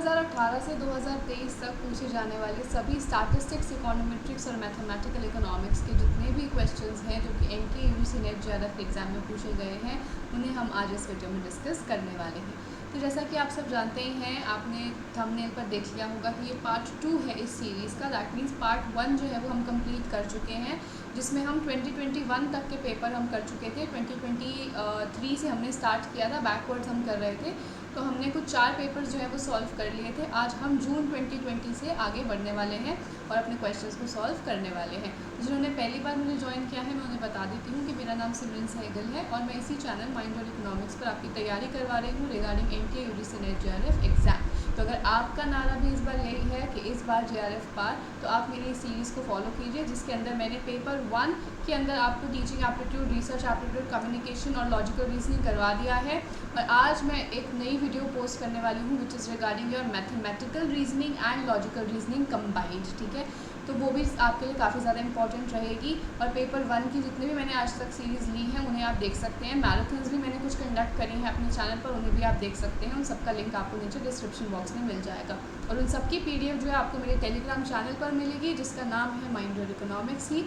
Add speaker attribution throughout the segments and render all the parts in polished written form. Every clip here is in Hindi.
Speaker 1: 2018 से 2023 तक पूछे जाने वाले सभी स्टैटिस्टिक्स, इकोनोमेट्रिक्स और मैथमेटिकल इकोनॉमिक्स के जितने भी क्वेश्चंस हैं जो कि NTA UGC NET JRF exam में पूछे गए हैं, उन्हें हम आज इस वीडियो में डिस्कस करने वाले हैं। तो जैसा कि आप सब जानते ही हैं, आपने थंबनेल पर देख लिया होगा कि ये पार्ट 2 है इस सीरीज़ का। दैट मीन्स पार्ट 1 जो है वो हम कंप्लीट कर चुके हैं, जिसमें हम 2021 तक के पेपर हम कर चुके थे। 2023 से हमने स्टार्ट किया था, बैकवर्ड्स हम कर रहे थे, तो हमने कुछ 4 पेपर्स जो है वो सॉल्व कर लिए थे। आज हम जून 2020 से आगे बढ़ने वाले हैं और अपने क्वेश्चंस को सॉल्व करने वाले हैं। जिन्होंने पहली बार मुझे ज्वाइन किया है, मैं उन्हें बता देती हूँ कि मेरा नाम सिमरन सहगल है और मैं इसी चैनल माइंड और इकोनॉमिक्स पर आपकी तैयारी करवा रही हूँ regarding NTA UGC NET JRF exam. तो अगर आपका नारा भी इस बार यही है कि इस बार जेआरएफ पार, तो आप मेरी इस सीरीज़ को फॉलो कीजिए, जिसके अंदर मैंने पेपर 1 के अंदर आपको teaching aptitude, research aptitude, communication और लॉजिकल रीजनिंग करवा दिया है। और आज मैं एक नई वीडियो पोस्ट करने वाली हूँ which is regarding your mathematical reasoning and logical reasoning combined. ठीक है, तो वो भी आपके लिए काफ़ी ज़्यादा इंपॉर्टेंट रहेगी। और पेपर 1 की जितने भी मैंने आज तक सीरीज़ ली हैं उन्हें आप देख सकते हैं। मैराथन्स भी मैंने कुछ कंडक्ट करी हैं अपने चैनल पर, उन्हें भी आप देख सकते हैं। उन सबका लिंक आपको नीचे डिस्क्रिप्शन बॉक्स में मिल जाएगा और उन सबकी पीडीएफ जो है आपको मेरे टेलीग्राम चैनल पर मिलेगी, जिसका नाम है mind your economics he,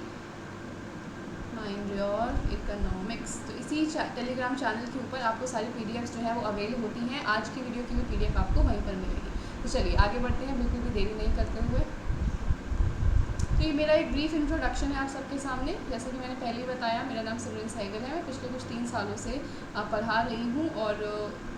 Speaker 1: mind your economics. तो इसी टेलीग्राम चैनल के ऊपर आपको सारी पीडीएफ्स जो है वो अवेल होती हैं। आज की वीडियो की भी पीडीएफ आपको वहीं पर मिलेगी। तो चलिए आगे बढ़ते हैं, बिल्कुल भी देरी नहीं करते हुए। तो ये मेरा एक ब्रीफ इंट्रोडक्शन है आप सबके सामने। जैसे कि मैंने पहले ही बताया, मेरा नाम सिमरन सहगल है। मैं पिछले कुछ 3 सालों से पढ़ा रही हूँ और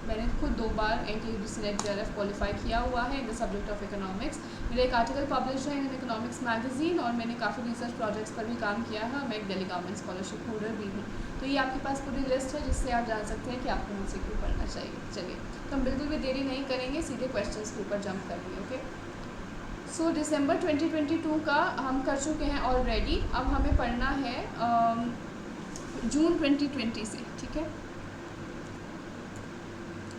Speaker 1: मैंने खुद 2 बार NTA UGC NET JRF qualify किया हुआ है in the subject of economics. मेरा एक आर्टिकल पब्लिश है इन इकोनॉमिक्स मैगजीन और मैंने काफ़ी रिसर्च प्रोजेक्ट्स पर भी काम किया है और मैं एक दिल्ली गवर्नमेंट स्कॉलरशिप होल्डर भी हूँ। तो ये आपके पास पूरी लिस्ट है जिससे आप जान सकते हैं कि आपको मुझसे क्यों पढ़ना चाहिए। चलिए, तो हम बिल्कुल भी देरी नहीं करेंगे, सीधे क्वेश्चन के ऊपर जंप करेंगे। ओके, सो दिसंबर 2022 का हम कर चुके हैं ऑलरेडी। अब हमें पढ़ना है जून 2020 से। ठीक है,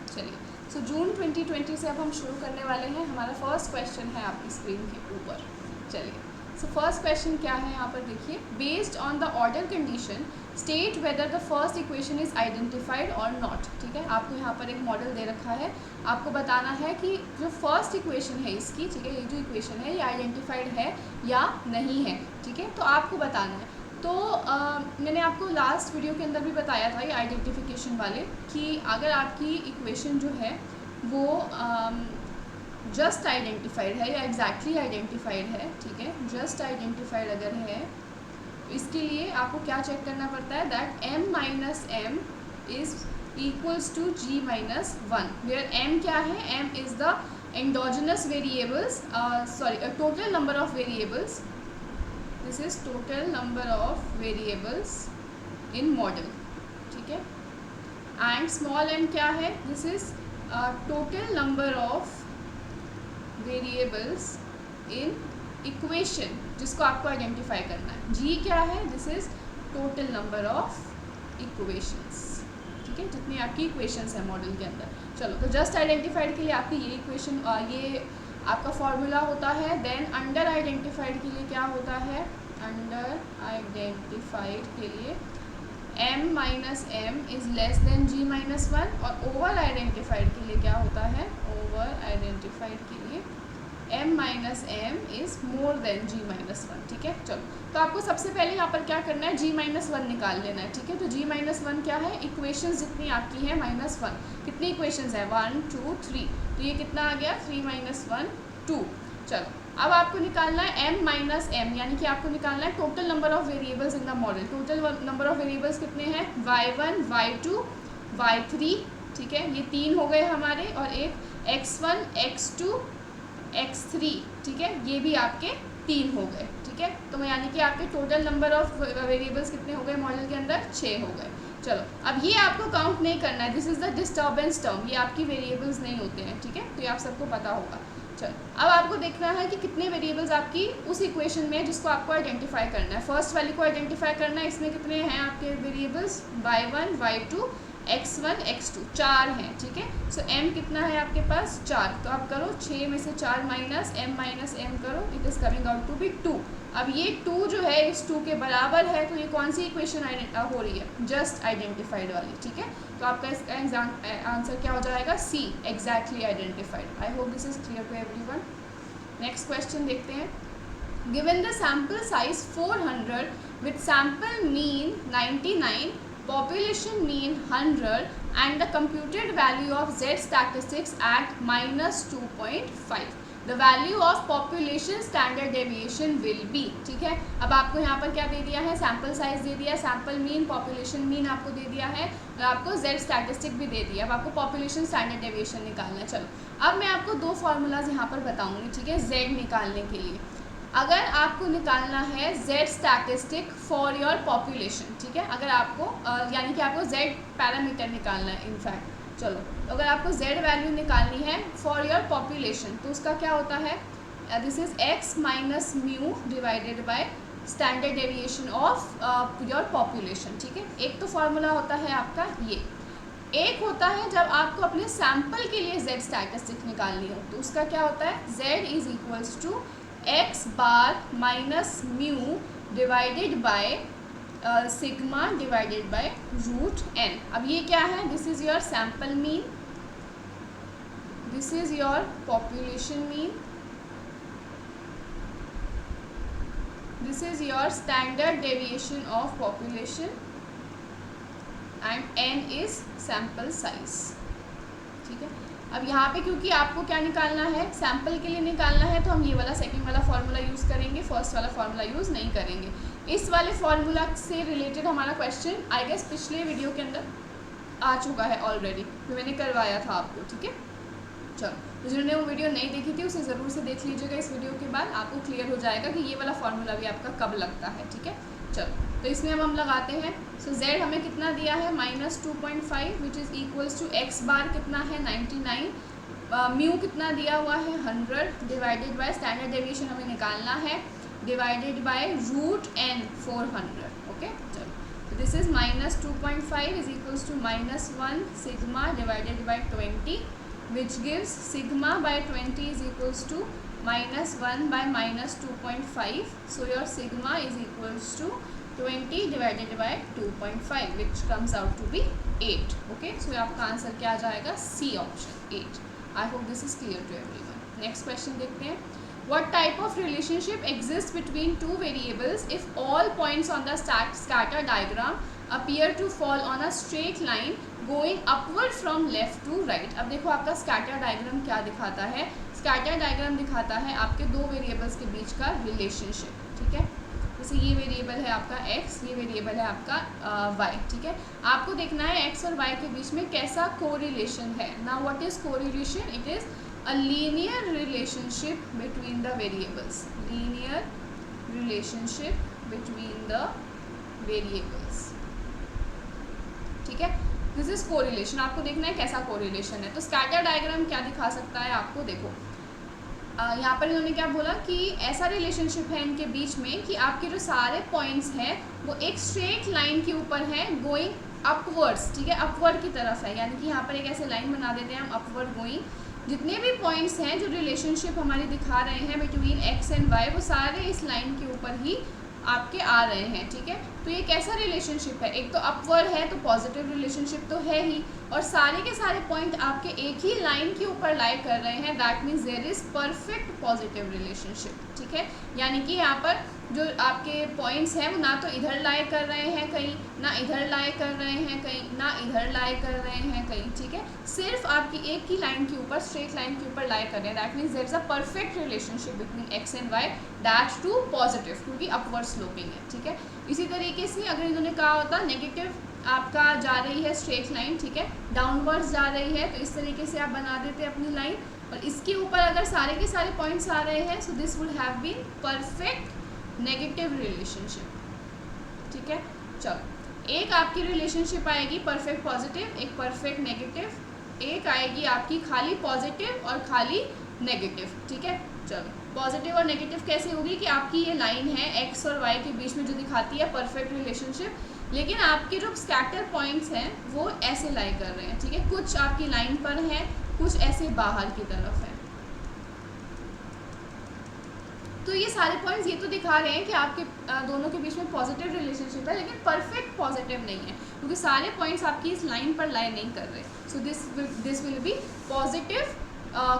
Speaker 1: चलिए, सो जून 2020 से अब हम शुरू करने वाले हैं। हमारा फर्स्ट क्वेश्चन है आपकी स्क्रीन के ऊपर। चलिए, सो फर्स्ट क्वेश्चन क्या है यहाँ पर देखिए। Based on the order condition state whether the first equation is identified और नॉट। ठीक है, आपको यहाँ पर एक मॉडल दे रखा है, आपको बताना है कि जो फर्स्ट इक्वेशन है इसकी, ठीक है, ये जो इक्वेशन है ये आइडेंटिफाइड है या नहीं है। ठीक है, तो आपको बताना है। तो मैंने आपको लास्ट वीडियो के अंदर भी बताया था ये आइडेंटिफिकेशन वाले, कि अगर आपकी इक्वेशन जो है वो जस्ट आइडेंटिफाइड है या एग्जैक्टली आइडेंटिफाइड है, ठीक है, जस्ट आइडेंटिफाइड अगर है, तो इसके लिए आपको क्या चेक करना पड़ता है, that m minus m is equals to g minus 1, where m क्या है, m is the endogenous variables, total number of variables, this is total number of variables in model. ठीक है, एंड स्मॉल m क्या है, this is total number of variables in equation, जिसको आपको आइडेंटिफाई करना है। g क्या है, this is total number of equations. ठीक है, जितनी आपकी इक्वेशंस है मॉडल के अंदर। चलो, तो जस्ट आइडेंटिफाइड के लिए आपकी ये इक्वेशन, ये आपका फॉर्मूला होता है। देन अंडर आइडेंटिफाइड के लिए क्या होता है, अंडर आइडेंटिफाइड के लिए m minus m is less than g minus 1, और ओवर आइडेंटिफाइड के लिए क्या होता है, ओवर आइडेंटिफाइड के लिए m minus m is more than g minus 1। ठीक है, चलो, तो आपको सबसे पहले यहाँ पर क्या करना है, g माइनस 1 निकाल लेना है। ठीक है, तो g माइनस 1 क्या है, इक्वेशंस जितनी आपकी है माइनस 1, कितनी इक्वेशंस है, 1 2 3, तो ये कितना आ गया, 3 माइनस 1 2। चलो, अब आपको निकालना है m माइनस एम, यानी कि आपको निकालना है total number of variables in the model. Total number of variables कितने हैं, y1 y2 y3। ठीक है, ये 3 हो गए हमारे, और एक x1 x2 x3। ठीक है, ये भी आपके 3 हो गए। ठीक है, तो यानी कि आपके टोटल नंबर ऑफ वेरिएबल्स कितने हो गए मॉडल के अंदर, 6 हो गए। चलो, अब ये आपको काउंट नहीं करना है, this is the disturbance term, ये आपकी वेरिएबल्स नहीं होते हैं। ठीक है, तो ये आप सबको पता होगा। चलो, अब आपको देखना है कि कितने वेरिएबल्स आपकी उस इक्वेशन में जिसको आपको आइडेंटिफाई करना है। फर्स्ट वाली को आइडेंटिफाई करना है, इसमें कितने हैं आपके variables, y1 y2 x1 x2 4 हैं, ठीक है। सो m कितना है आपके पास 4, तो आप करो 6 में से 4 माइनस m करो, it is coming out to be 2। अब ये 2 जो है इस 2 के बराबर है, तो ये कौन सी इक्वेशन हो रही है, जस्ट आइडेंटिफाइड वाली, ठीक है। तो आपका इसका आंसर क्या हो जाएगा, C, exactly identified. I hope this is clear to everyone. Next question देखते हैं। Given the sample size 400 with sample mean 99, population mean 100 and the computed value of z statistics at -2.5, the value of population standard deviation will be, ठीक है। अब आपको यहाँ पर क्या दे दिया है, सैम्पल साइज दे दिया, सैम्पल मीन, पॉपुलेशन मीन आपको दे दिया है और आपको z स्टैटिस्टिक भी दे दिया। अब आपको पॉपुलेशन स्टैंडर्ड डेविएशन निकालना है। चलो अब मैं आपको दो फार्मूलाज यहाँ पर बताऊँगी, ठीक है, z निकालने के लिए। अगर आपको निकालना है z statistic for your population, ठीक है, अगर आपको यानी कि आपको z पैरामीटर निकालना है इनफैक्ट, चलो अगर आपको z वैल्यू निकालनी है फॉर योर पॉपुलेशन, तो उसका क्या होता है, this is x minus mu divided by standard deviation of your population, ठीक है। एक तो फार्मूला होता है आपका ये, एक होता है जब आपको अपने सैम्पल के लिए z स्टैटिस्टिक निकालनी हो, तो उसका क्या होता है, z is equals to x bar minus mu divided by sigma divided by root n। अब ये क्या है, this is your sample mean, this is your population mean, this is your standard deviation of population and n is sample size, ठीक है। अब यहाँ पे क्योंकि आपको क्या निकालना है, सैम्पल के लिए निकालना है, तो हम ये वाला सेकंड वाला फार्मूला यूज़ करेंगे, फर्स्ट वाला फार्मूला यूज़ नहीं करेंगे। इस वाले फार्मूला से रिलेटेड हमारा क्वेश्चन आई गेस पिछले वीडियो के अंदर आ चुका है ऑलरेडी, जो मैंने करवाया था आपको, ठीक है। चलो, तो जिन्होंने वो वीडियो नहीं देखी थी उसे ज़रूर से देख लीजिएगा, इस वीडियो के बाद आपको क्लियर हो जाएगा कि ये वाला फार्मूला भी आपका कब लगता है, ठीक है। चलो, तो इसमें अब हम लगाते हैं। सो z हमें कितना दिया है, -2.5 which is equals to x bar कितना है 99, म्यू कितना दिया हुआ है 100 डिवाइडेड बाय स्टैंडर्ड डेविएशन हमें निकालना है, divided by root n 400, okay. चलो, तो this is -2.5 is equals to -1 sigma divided by 20 which gives sigma by 20 is equals to -1 by -2.5, so your sigma is equals to 20 divided by 2.5 which comes out to be 8, okay. So आपका आंसर क्या आ जाएगा, C option 8। I hope this is clear to everyone. Next question देखते हैं। What type of relationship exists between two variables if all points on the scatter diagram appear to fall on a straight line going upward from left to right? अब देखो आपका स्कैटर डायग्राम क्या दिखाता है, स्कैटर डायग्राम दिखाता है आपके दो वेरिएबल्स के बीच का रिलेशनशिप, ठीक है। जैसे ये वेरिएबल है आपका x, ये वेरिएबल है आपका y, ठीक है। आपको देखना है x और y के बीच में कैसा कोरिलेशन है। Now what is correlation, it is a linear relationship between the variables, linear relationship between the variables, ठीक है। दिस इज कोरिलेशन, आपको देखना है कैसा कोरिलेशन है। तो स्कैटर डायग्राम क्या दिखा सकता है आपको, देखो यहाँ पर इन्होंने क्या बोला कि ऐसा रिलेशनशिप है इनके बीच में कि आपके जो सारे पॉइंट्स हैं वो एक स्ट्रेट लाइन के ऊपर है गोइंग अपवर्ड्स, ठीक है, अपवर्ड की तरफ है। यानी कि यहाँ पर एक ऐसे लाइन बना देते हैं हम, अपवर्ड गोइंग। जितने भी पॉइंट्स हैं जो रिलेशनशिप हमारी दिखा रहे हैं बिटवीन x एंड y, वो सारे इस लाइन के ऊपर ही आपके आ रहे हैं, ठीक है। तो ये कैसा रिलेशनशिप है, एक तो अपवर्ड है तो पॉजिटिव रिलेशनशिप तो है ही, और सारे के सारे पॉइंट आपके एक ही लाइन के ऊपर लाई कर रहे हैं, that means there is perfect positive relationship, ठीक है। यानी कि यहाँ पर जो आपके पॉइंट्स हैं वो ना तो इधर लाई कर रहे हैं कहीं, ना इधर लाई कर रहे हैं कहीं, ना इधर लाई कर रहे हैं कहीं, ठीक है। सिर्फ आपकी एक ही लाइन के ऊपर, स्ट्रेट लाइन के ऊपर लाई कर रहे हैं, that means there is a perfect relationship between X and Y, that too positive, क्योंकि अपवर्ड स्लोपिंग है, ठीक है। इसी तरीके से अगर इन्होंने कहा होता नेगेटिव आपका जा रही है स्ट्रेट लाइन, ठीक है, डाउनवर्ड्स जा रही है, तो इस तरीके से आप बना देते अपनी लाइन, और इसके ऊपर अगर सारे के सारे पॉइंट्स आ रहे हैं, so this would have been perfect negative relationship, ठीक है। चलो, एक आपकी रिलेशनशिप आएगी परफेक्ट पॉजिटिव, एक परफेक्ट नेगेटिव, एक आएगी आपकी खाली पॉजिटिव और खाली नेगेटिव, ठीक है। चलो, पॉजिटिव और नेगेटिव कैसे होगी कि आपकी ये लाइन है एक्स और वाई के बीच में जो दिखाती है परफेक्ट रिलेशनशिप, लेकिन आपके जो स्कैटर पॉइंट्स हैं वो ऐसे लाई कर रहे हैं, ठीक है, कुछ आपकी लाइन पर हैं, कुछ ऐसे बाहर की तरफ है। तो ये सारे पॉइंट्स ये तो दिखा रहे हैं कि आपके दोनों के बीच में पॉजिटिव रिलेशनशिप है, लेकिन परफेक्ट पॉजिटिव नहीं है, क्योंकि सारे पॉइंट्स आपकी इस लाइन पर लाई नहीं कर रहे। सो this will B positive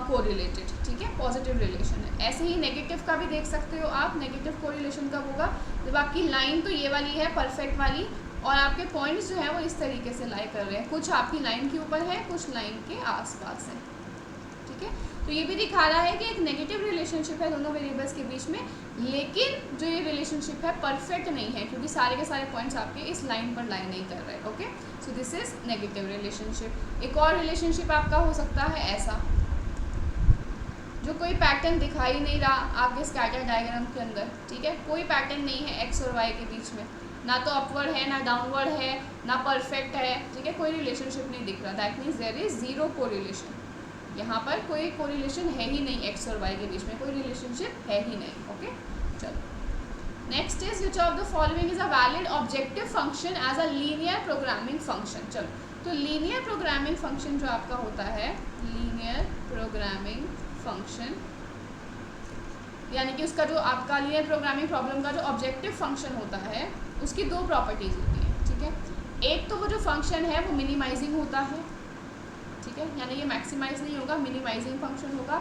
Speaker 1: correlated, ठीक है, पॉजिटिव रिलेशन है। ऐसे ही नेगेटिव का भी देख सकते हो आप। नेगेटिव कोरिलेशन कब होगा? जब आपकी लाइन तो ये वाली है परफेक्ट वाली, और आपके पॉइंट्स जो है वो इस तरीके से लाई कर रहे हैं, कुछ आपकी लाइन के ऊपर है, कुछ लाइन के आसपास है, ठीक है। तो ये भी दिखा रहा है कि एक नेगेटिव रिलेशनशिप है दोनों वेरिएबल्स के बीच में, लेकिन जो ये रिलेशनशिप है परफेक्ट नहीं है, क्योंकि सारे के सारे पॉइंट्स आपके इस लाइन पर लाई नहीं कर रहे। Okay, so this is negative relationship. एक और रिलेशनशिप आपका हो सकता है ऐसा, जो कोई पैटर्न दिखाई नहीं रहा आपके स्कैटर डायग्राम के अंदर, ठीक है, कोई पैटर्न नहीं है एक्स और वाई के बीच में, ना तो अपवर्ड है ना डाउनवर्ड है ना परफेक्ट है, ठीक है, कोई रिलेशनशिप नहीं दिख रहा। That means there is zero correlation. यहाँ पर कोई कोरिलेशन है ही नहीं, एक्स और वाई के बीच में कोई रिलेशनशिप है ही नहीं। ओके, चलो next is which of the following is a valid objective function as a linear programming function. चलो, तो लीनियर प्रोग्रामिंग फंक्शन जो आपका होता है, लीनियर प्रोग्रामिंग फंक्शन, यानी कि उसका जो आपका लीनियर प्रोग्रामिंग प्रॉब्लम का जो ऑब्जेक्टिव फंक्शन होता है उसकी दो प्रॉपर्टीज होती हैं, ठीक है। एक तो वो जो फंक्शन है वो मिनिमाइजिंग होता है, ठीक है, यानी ये मैक्सिमाइज नहीं होगा, मिनिमाइजिंग फंक्शन होगा।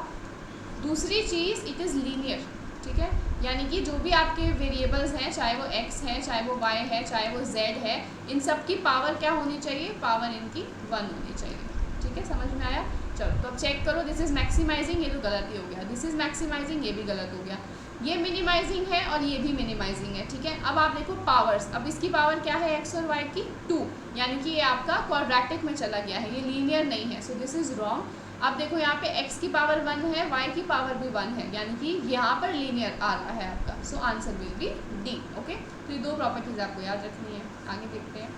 Speaker 1: दूसरी चीज़ इट इज़ लीनियर, ठीक है, यानी कि जो भी आपके वेरिएबल्स हैं, चाहे वो x है, चाहे वो y है, चाहे वो z है, इन सब की पावर क्या होनी चाहिए? पावर इनकी 1 होनी चाहिए, ठीक है, समझ में आया। चलो, तो अब चेक करो, दिस इज़ मैक्सिमाइजिंग, ये तो गलत ही हो गया, दिस इज़ मैक्सिमाइजिंग, ये भी गलत हो गया, ये मिनिमाइजिंग है और ये भी मिनिमाइजिंग है, ठीक है। अब आप देखो पावर्स, अब इसकी पावर क्या है x और y की? 2, यानी कि ये आपका क्वाड्रेटिक में चला गया है, ये लीनियर नहीं है, सो दिस इज़ रॉन्ग। अब देखो यहाँ पे x की पावर 1 है, y की पावर भी 1 है, यानी कि यहाँ पर लीनियर आ रहा है आपका, so answer will be D. Okay, तो ये दो प्रॉपर्टीज आपको याद रखनी है। आगे देखते हैं,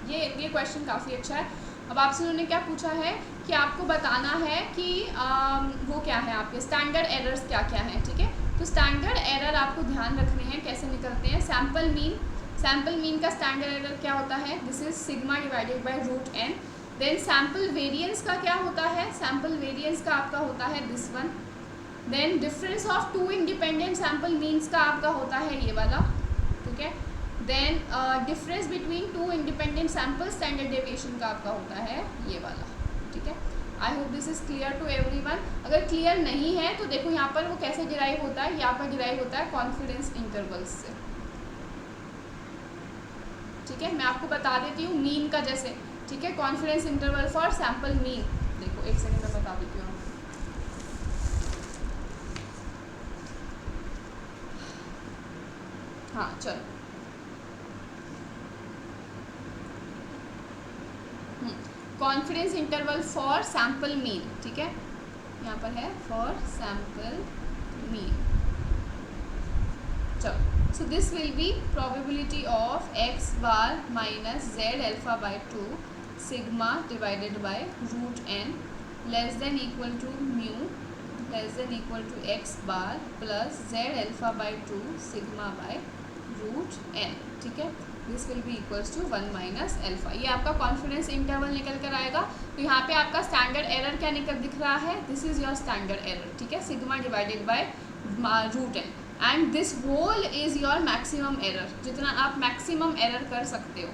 Speaker 1: ये क्वेश्चन काफ़ी अच्छा है। अब आपसे उन्होंने क्या पूछा है कि आपको बताना है कि वो क्या है, आपके स्टैंडर्ड एरर्स क्या क्या हैं, ठीक है। तो स्टैंडर्ड एरर आपको ध्यान रखने हैं, कैसे निकलते हैं। सैम्पल मीन का स्टैंडर्ड एरर क्या होता है? This is sigma divided by root N. Then sample variance का क्या होता है? सैम्पल वेरिएंस का आपका होता है this one. Then difference of two independent sample means का आपका होता है ये वाला, ठीक है। Then difference between two independent sample standard deviation का आपका होता है ये वाला, ठीक है। I hope this is clear to everyone. अगर क्लियर नहीं है तो देखो यहाँ पर वो कैसे डिराइव होता है, यहाँ पर डिराइव होता है कॉन्फिडेंस इंटरवल्स से, ठीक है। मैं आपको बता देती हूँ मीन का जैसे, ठीक है, confidence interval for sample mean. देखो एक सेकेंड में बता देती हूँ। हाँ चलो, confidence interval for sample mean, ठीक है, यहाँ पर है फॉर सैम्पल मीन। चलो, so this will be probability of x bar minus z alpha by 2 sigma divided by root n less than equal to mu less than equal to x bar plus z alpha by 2 sigma by root n, ठीक है। This will be equals to 1 minus alpha. ये आपका कॉन्फिडेंस इंटरवल निकल कर आएगा। तो यहाँ पे आपका स्टैंडर्ड एरर क्या दिख रहा है? This is your standard error, ठीक है, sigma divided by root N, and this whole is your maximum error, जितना आप मैक्सिमम एरर कर सकते हो,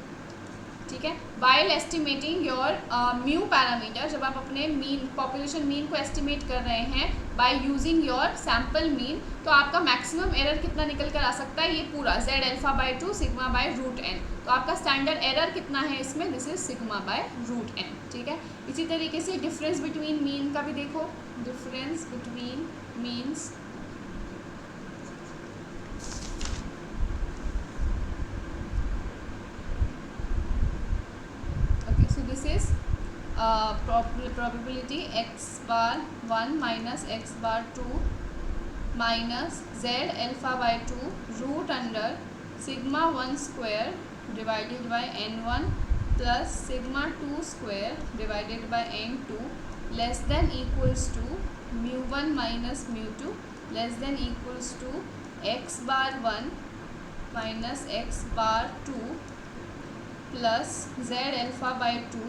Speaker 1: ठीक है। While estimating your mu parameter, जब आप अपने मीन पॉपुलेशन मीन को एस्टिमेट कर रहे हैं by using your sample mean, तो आपका मैक्सिमम एरर कितना निकल कर आ सकता है? ये पूरा z alpha by 2 sigma by root n। तो आपका स्टैंडर्ड एरर कितना है इसमें? This is sigma by root n, ठीक है। इसी तरीके से डिफरेंस बिटवीन मीन का भी देखो, difference between means, this is probability x bar 1 minus x bar 2 minus z alpha by 2 root under sigma 1 square divided by n1 plus sigma 2 square divided by n2 less than equals to mu 1 minus mu 2 less than equals to x bar 1 minus X bar 2 plus Z alpha by 2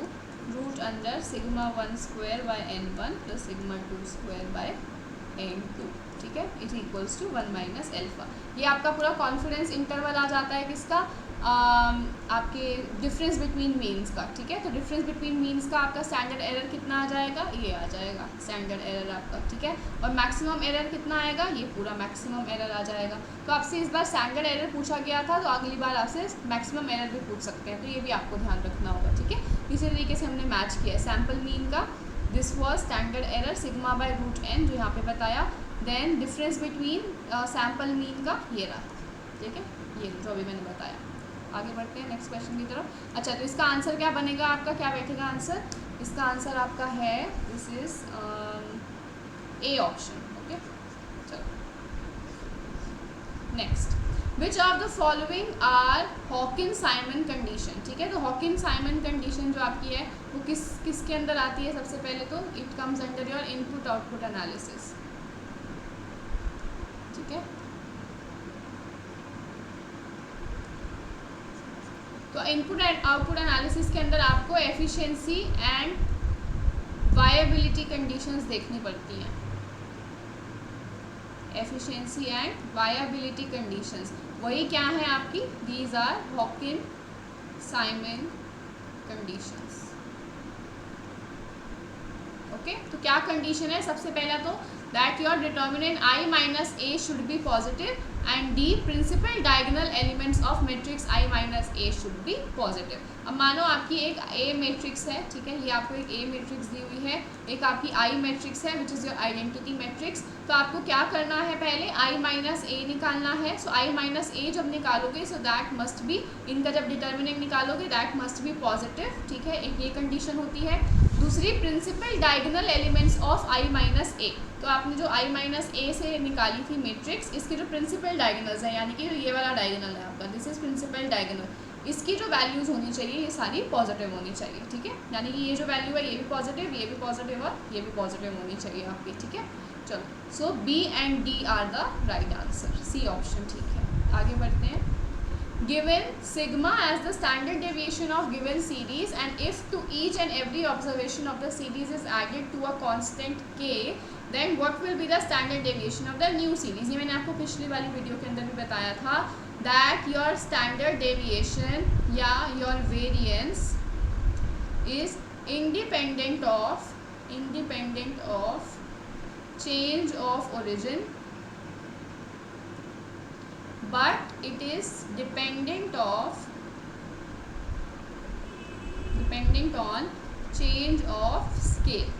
Speaker 1: root under sigma 1 square by n1 plus sigma 2 square by n2, ठीक है, is equals to 1 minus alpha. ये आपका पूरा कॉन्फिडेंस इंटरवल आ जाता है किसका, आपके डिफरेंस बिटवीन मीन्स का, ठीक है। तो डिफरेंस बिटवीन मीन्स का आपका स्टैंडर्ड एरर कितना आ जाएगा, ये आ जाएगा स्टैंडर्ड एरर आपका, ठीक है। और मैक्सिमम एरर कितना आएगा, ये पूरा मैक्सिमम एरर आ जाएगा। तो आपसे इस बार स्टैंडर्ड एरर पूछा गया था, तो अगली बार आपसे मैक्सिमम एरर भी पूछ सकते हैं, तो ये भी आपको ध्यान रखना होगा, ठीक है। इसी तरीके से हमने मैच किया है सैम्पल मीन का, this was standard error sigma by root n जो यहाँ पे बताया, then difference between sample mean का ये रहा, ठीक है, ये जो अभी मैंने बताया। आगे बढ़ते हैं नेक्स्ट क्वेश्चन की तरफ। अच्छा, तो इसका आंसर क्या बनेगा आपका, क्या बैठेगा आंसर, इसका आंसर आपका है this is A option, okay. चलो next, which of the following are Hawkins Simon condition, ठीक है। तो हॉकिन-साइमन कंडीशन जो आपकी है वो किसके अंदर आती है, सबसे पहले तो it comes under your input output analysis, ठीक है। तो इनपुट एंड आउटपुट एनालिसिस के अंदर आपको एफिशिएंसी एंड वायबिलिटी कंडीशंस देखनी पड़ती हैं, एफिशिएंसी एंड वायबिलिटी कंडीशंस, वही क्या है आपकी, these are Hawkins Simon conditions, okay. तो क्या कंडीशन है, सबसे पहला तो that your determinant i minus a should be positive and d principal diagonal elements of matrix i minus a should be positive. अब मानो आपकी एक a मैट्रिक्स है, ठीक है, ये आपको एक a मैट्रिक्स दी हुई है, एक आपकी i मैट्रिक्स है which is your identity matrix. तो आपको क्या करना है, पहले i माइनस a निकालना है। सो i माइनस a जब निकालोगे सो दैट मस्ट बी, इनका जब डिटर्मिनेंट निकालोगे दैट मस्ट बी पॉजिटिव, ठीक है, एक ये कंडीशन होती है। दूसरी, principal diagonal elements of i minus a, तो आपने जो i माइनस a से निकाली थी मैट्रिक्स, इसके जो प्रिंसिपल डायगोनल्स हैं, यानी कि ये वाला डायगोनल है आपका, दिस इज प्रिंसिपल डायगोनल, इसकी जो वैल्यूज़ होनी चाहिए ये सारी पॉजिटिव होनी चाहिए, ठीक है। यानी कि ये जो वैल्यू है ये भी पॉजिटिव, ये भी पॉजिटिव और ये भी पॉजिटिव होनी चाहिए आपकी, ठीक है। चलो, so B and D are the right answer, C option ठीक है। आगे बढ़ते हैं। Given sigma as the standard deviation of given series and if to each and every observation of the series is added to a constant k, then what will be the standard deviation of the new series। ये मैंने आपको पिछली वाली वीडियो के अंदर भी बताया था, that your standard deviation या your variance is independent of change of origin, but it is dependent on change of scale,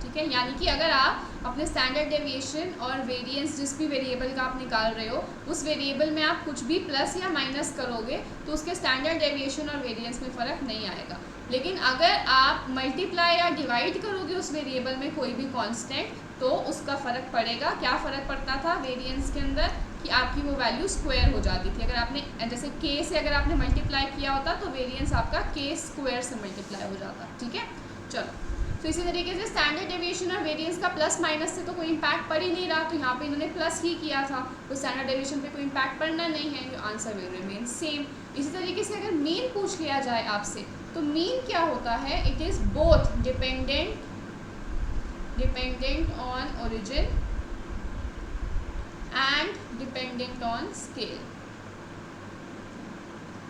Speaker 1: ठीक है। यानी कि अगर आप अपने स्टैंडर्ड डेविएशन और वेरिएंस जिस भी वेरिएबल का आप निकाल रहे हो, उस वेरिएबल में आप कुछ भी प्लस या माइनस करोगे तो उसके स्टैंडर्ड डेविएशन और वेरिएंस में फ़र्क नहीं आएगा। लेकिन अगर आप मल्टीप्लाई या डिवाइड करोगे उस वेरिएबल में कोई भी कांस्टेंट, तो उसका फ़र्क पड़ेगा। क्या फ़र्क पड़ता था वेरिएंस के अंदर, कि आपकी वो वैल्यू स्क्वायर हो जाती थी। अगर आपने जैसे k से अगर आपने मल्टीप्लाई किया होता तो वेरिएंस आपका k स्क्वायर से मल्टीप्लाई हो जाता, ठीक है। चलो, तो इसी तरीके से स्टैंडर्ड डेविएशन और वेरिएंस का प्लस माइनस से तो कोई इम्पैक्ट पड़ ही नहीं रहा, तो यहाँ पे इन्होंने प्लस ही किया था, तो स्टैंडर्ड डेविएशन पे कोई इम्पैक्ट पड़ना नहीं है, जो आंसर विल रिमेन सेम। इसी तरीके से अगर मीन पूछ लिया जाए आपसे, तो मीन क्या होता है, it is both dependent on origin and dependent on scale,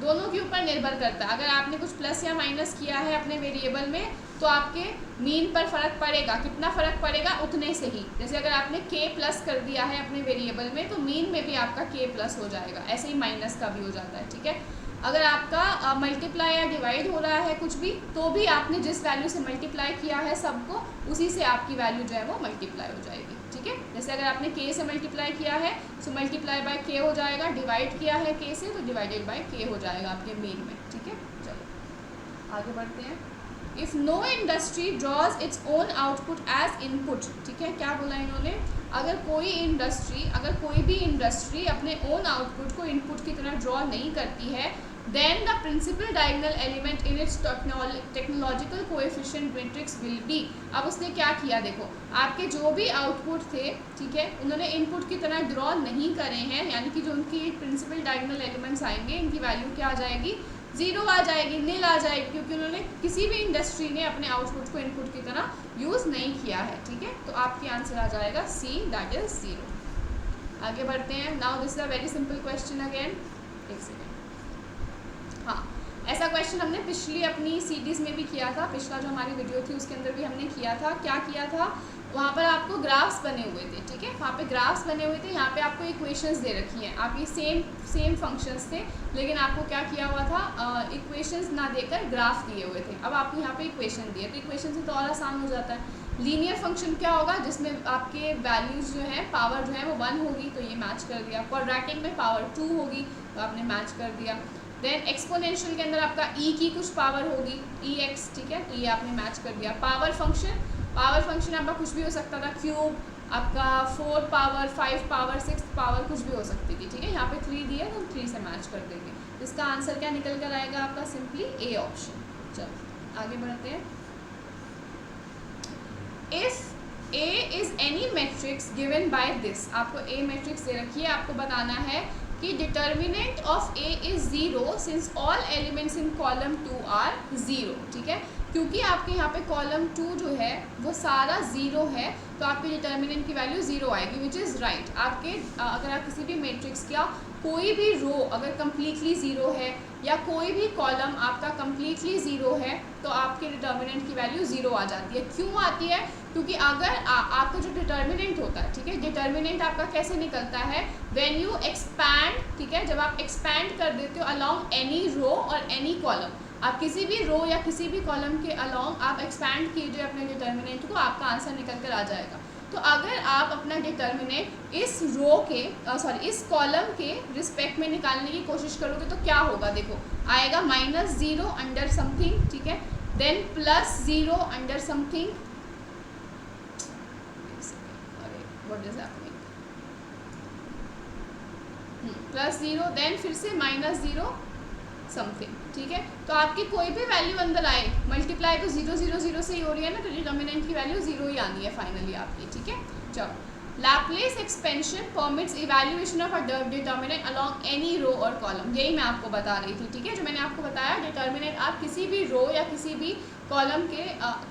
Speaker 1: दोनों के ऊपर निर्भर करता है। अगर आपने कुछ प्लस या माइनस किया है अपने वेरिएबल में तो आपके मीन पर फ़र्क पड़ेगा, कितना फ़र्क पड़ेगा, उतने से ही। जैसे अगर आपने k प्लस कर दिया है अपने वेरिएबल में तो मीन में भी आपका k प्लस हो जाएगा, ऐसे ही माइनस का भी हो जाता है, ठीक है। अगर आपका मल्टीप्लाई या डिवाइड हो रहा है कुछ भी, तो भी आपने जिस वैल्यू से मल्टीप्लाई किया है सबको, उसी से आपकी वैल्यू जो है वो मल्टीप्लाई हो जाएगी, ठीक है। जैसे अगर आपने k से मल्टीप्लाई किया है तो मल्टीप्लाई बाय k हो जाएगा, डिवाइड किया है k से तो डिवाइडेड बाय k हो जाएगा आपके मीन में, ठीक है। चलो आगे बढ़ते हैं। If no industry draws its own output as input, ठीक है, क्या बोला इन्होंने, अगर कोई भी इंडस्ट्री अपने ओन आउटपुट को इनपुट की तरह ड्रॉ नहीं करती है, then the principal diagonal element in its technological coefficient matrix will be. अब उसने क्या किया, देखो आपके जो भी आउटपुट थे, ठीक है, उन्होंने इनपुट की तरह ड्रॉ नहीं करे हैं, यानी कि जो उनकी प्रिंसिपल डायगोनल एलिमेंट्स आएंगे इनकी वैल्यू क्या आ जाएगी, 0 आ जाएगी, नील आ जाएगी, क्योंकि उन्होंने किसी भी इंडस्ट्री ने अपने आउटपुट को इनपुट की तरह यूज़ नहीं किया है। ठीक है, तो आपकी आंसर आ जाएगा सी, दैट इज 0। आगे बढ़ते हैं। Now this is a very simple question again. एक सेकेंड। हाँ, ऐसा क्वेश्चन हमने पिछली अपनी सीरीज़ में भी किया था, पिछला जो हमारी वीडियो थी उसके अंदर भी हमने किया था। क्या किया था, वहाँ पर आपको ग्राफ्स बने हुए थे, ठीक है, वहाँ पे ग्राफ्स बने हुए थे, यहाँ पे आपको इक्वेशंस दे रखी हैं, आप ये सेम फंक्शंस थे, लेकिन आपको क्या किया हुआ था, इक्वेशंस ना देकर ग्राफ दिए हुए थे। अब आपको यहाँ पे इक्वेशन दिए, तो इक्वेशन से तो और आसान हो जाता है। लीनियर फंक्शन क्या होगा, जिसमें आपके वैल्यूज़ जो है, पावर जो है वो 1 होगी, तो ये मैच कर दिया। क्वाड्रेटिक में पावर 2 होगी, तो आपने मैच कर दिया। देन एक्सपोनेंशियल के अंदर आपका ई की कुछ पावर होगी, ई एक्स, ठीक है, तो ये आपने मैच कर दिया। पावर फंक्शन आपका कुछ भी हो सकता था, क्यूब, आपका 4 पावर, 5 पावर, 6 पावर, कुछ भी हो सकती थी। ठीक है, यहाँ पे 3 दिया तो हम 3 से मैच कर देंगे। इसका आंसर क्या निकल कर आएगा आपका, सिंपली ए ऑप्शन। चलो आगे बढ़ते हैं। If A is any matrix given by this, आपको ए मैट्रिक्स दे रखी है, आपको बताना है कि determinant of A is 0 since all elements in column 2 are 0। ठीक है, क्योंकि आपके यहाँ पे कॉलम 2 जो है वो सारा 0 है, तो आपके डिटर्मिनेंट की वैल्यू 0 आएगी, विच इज़ राइट। आपके अगर आप किसी भी मैट्रिक्स का कोई भी रो अगर कम्प्लीटली 0 है या कोई भी कॉलम आपका कम्प्लीटली 0 है, तो आपके डिटर्मिनेंट की वैल्यू 0 आ जाती है। क्यों आती है, क्योंकि अगर आपका जो डिटर्मिनेंट होता है, ठीक है, डिटर्मिनेंट आपका कैसे निकलता है, व्हेन यू एक्सपैंड, ठीक है, जब आप एक्सपैंड कर देते हो अलॉन्ग एनी रो और एनी कॉलम, आप किसी भी रो या किसी भी कॉलम के अलॉन्ग आप एक्सपैंड कीजिए अपने डिटर्मिनेंट को, आपका आंसर निकल कर आ जाएगा। तो अगर आप अपना डिटर्मिनेंट इस रो के इस कॉलम के रिस्पेक्ट में निकालने की कोशिश करोगे तो क्या होगा, देखो आएगा -0 अंडर समथिंग, ठीक है, then +0 under something, what is happening, +0, then फिर से -0 समथिंग। ठीक है, तो आपकी कोई भी वैल्यू अंदर आए, मल्टीप्लाई तो 0 0 0 से ही हो रही है ना, तो डिटर्मिनेंट की वैल्यू 0 ही आनी है फाइनली आपकी। ठीक है, चलो Laplace expansion permits evaluation of a determinant along any row और कॉलम, यही मैं आपको बता रही थी। ठीक है, जो मैंने आपको बताया, डिटर्मिनेंट आप किसी भी रो या किसी भी कॉलम के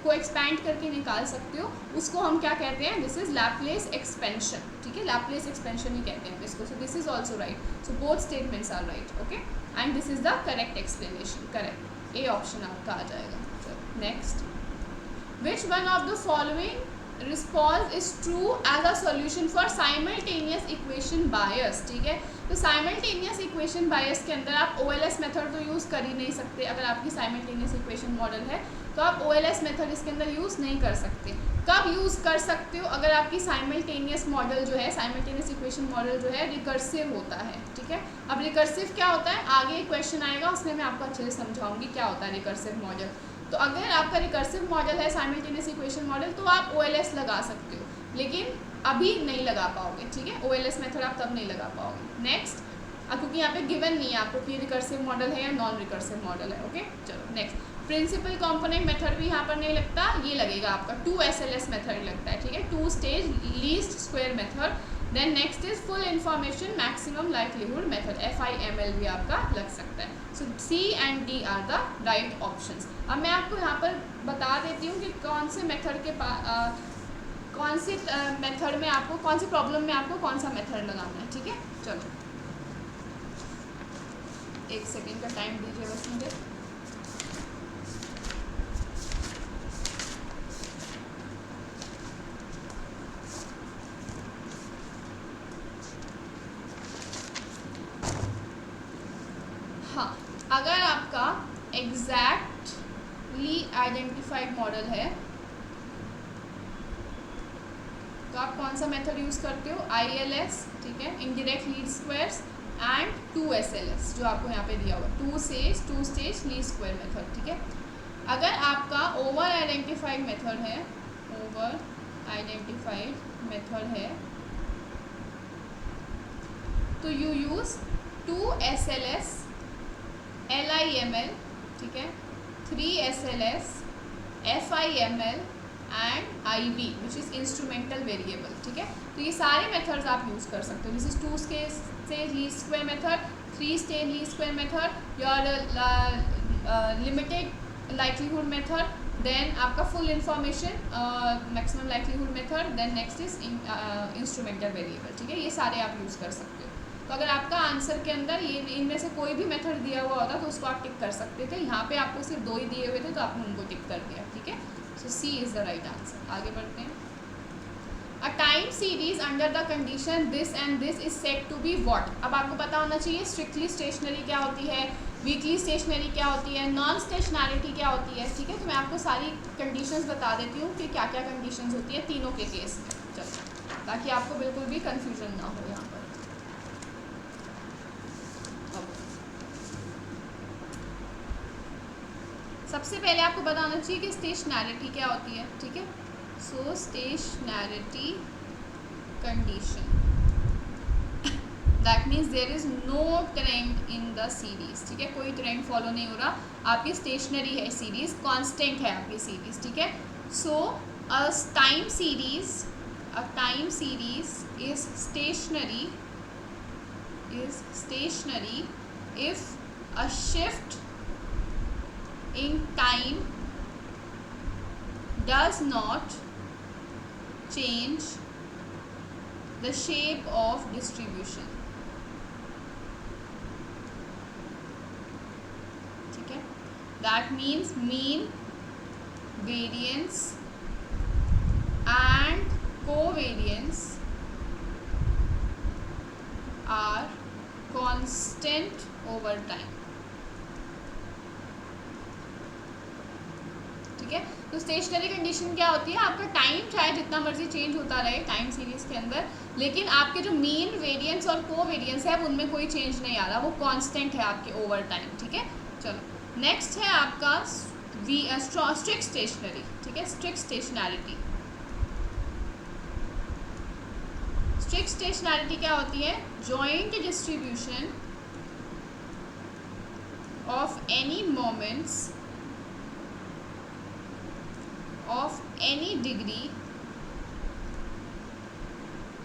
Speaker 1: को एक्सपैंड करके निकाल सकते हो, उसको हम क्या कहते हैं, दिस इज लैप्लेस एक्सपेंशन। ठीक है, लैप्लेस एक्सपेंशन ही कहते हैं इसको। So this is also right, so both statements are right. Okay, and this is the correct explanation, correct, A option आपका आ जाएगा। चलो next, which one of the following response is true as a solution for simultaneous equation bias. ठीक है, तो साइमल्टेनियस इक्वेशन बायस के अंदर आप OLS मेथड तो यूज़ कर ही नहीं सकते। अगर आपकी साइमल्टेनियस इक्वेशन मॉडल है तो आप OLS मेथड इसके अंदर यूज़ नहीं कर सकते। कब यूज़ कर सकते हो, अगर आपकी साइमल्टेनियस मॉडल जो है, साइमल्टेनियस इक्वेशन मॉडल जो है रिकर्सिव होता है। ठीक है, अब रिकर्सिव क्या होता है, आगे एक क्वेश्चन आएगा उसमें मैं आपको अच्छे से समझाऊंगी क्या होता है रिकर्सिव मॉडल। तो अगर आपका रिकर्सिव मॉडल है साइमल्टेनियस इक्वेशन मॉडल, तो आप OLS लगा सकते हो, लेकिन अभी नहीं लगा पाओगे। ठीक है, OLS मेथड आप तब नहीं लगा पाओगे। नेक्स्ट, क्योंकि यहाँ पे गिवन नहीं है आपको कि रिकर्सिव मॉडल है या नॉन रिकर्सिव मॉडल है। ओके, चलो नेक्स्ट, प्रिंसिपल कंपोनेंट मेथड भी यहाँ पर नहीं लगता, ये लगेगा आपका 2SLS मेथड लगता है। ठीक है, 2 stage least square method. Then next is full information maximum likelihood method, FIML भी आपका लग सकता है। So C and D are the right options. अब मैं आपको यहाँ पर बता देती हूँ कि कौन से मेथड के कौन सी मेथड में आपको, कौन सी प्रॉब्लम में आपको कौन सा मेथड लगाना है। ठीक है, चलो एक सेकेंड का टाइम दीजिए बस मुझे। हाँ, अगर आपका एग्जैक्टली आइडेंटिफाइड मॉडल है तो आप कौन सा मेथड यूज़ करते हो, ILS, ठीक है, indirect least squares, and 2SLS जो आपको यहाँ पे दिया हुआ, 2 स्टेज लीस्ट स्क्वायर मेथड। ठीक है, अगर आपका ओवर आइडेंटिफाइड मेथड है, ओवर आइडेंटिफाइड मेथड है, तो यू यूज़ 2SLS LIML, ठीक है, 3SLS, FIML and IV which is instrumental variable, ठीक है। तो ये सारे मेथड्स आप यूज़ कर सकते हो। This is 2 stage least square method, 3 stage least square method, your limited likelihood method, then आपका full information maximum likelihood method, then next is instrumental variable, ठीक है। ये सारे आप यूज़ कर सकते हो। तो अगर आपका आंसर के अंदर ये इनमें से कोई भी मेथड दिया हुआ होता तो उसको आप टिक कर सकते थे। यहाँ पे आपको सिर्फ 2 ही दिए हुए थे तो आपने उनको टिक कर दिया, ठीक है। So C is the right answer. आगे बढ़ते हैं। A time series under the condition this and this is set to be what. अब आपको पता होना चाहिए स्ट्रिक्टली स्टेशनरी क्या होती है, वीकली स्टेशनरी क्या होती है, नॉन स्टेशनैरिटी क्या होती है, ठीक है। तो मैं आपको सारी कंडीशंस बता देती हूँ कि क्या क्या कंडीशंस होती है तीनों के केस में, चलो, ताकि आपको बिल्कुल भी कन्फ्यूजन ना हो यहाँ पर। सबसे पहले आपको बताना चाहिए कि स्टेशनैरिटी क्या होती है, ठीक है। So stationarity condition, that means there is no trend in the series, ठीक है। कोई ट्रेंड फॉलो नहीं हो रहा, आपकी स्टेशनरी है सीरीज, कांस्टेंट है आपकी सीरीज, ठीक है। So a time series is stationary if a shift in time does not change the shape of distribution, ठीक है। that means mean, variance and covariance are constant over time, ठीक है। तो स्टेशनरी कंडीशन क्या होती है, आपका टाइम चाहे जितना मर्जी चेंज होता रहे टाइम सीरीज के अंदर, लेकिन आपके जो मीन, वेरिएंस और को वेरिएंस है उनमें कोई चेंज नहीं आ रहा, वो कांस्टेंट है आपके ओवर टाइम, ठीक है। चलो नेक्स्ट है आपका स्ट्रिक्ट स्टेशनरी, ठीक है। स्ट्रिक्ट स्टेशनैरिटी, स्ट्रिक्ट स्टेशनैरिटी क्या होती है, joint distribution of any moments of any degree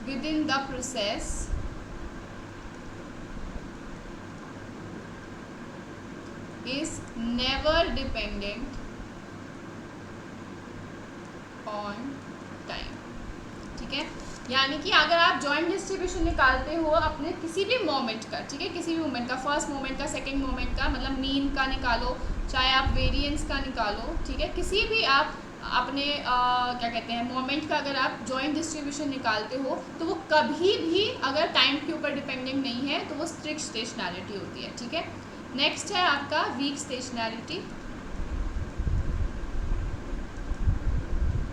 Speaker 1: within the process is never dependent on time, ठीक है। यानी कि अगर आप जॉइंट डिस्ट्रीब्यूशन निकालते हो अपने किसी भी मोमेंट का, ठीक है, किसी भी मोमेंट का, फर्स्ट मोमेंट का, सेकंड मोमेंट का, मतलब मीन का निकालो, चाहे आप वेरिएंस का निकालो, ठीक है, किसी भी आप अपने क्या कहते हैं मोमेंट का अगर आप जॉइंट डिस्ट्रीब्यूशन निकालते हो तो वो कभी भी अगर टाइम के ऊपर डिपेंडेंट नहीं है तो वो स्ट्रिक्ट स्टेशनैरिटी होती है, ठीक है। नेक्स्ट है आपका वीक स्टेशनैरिटी।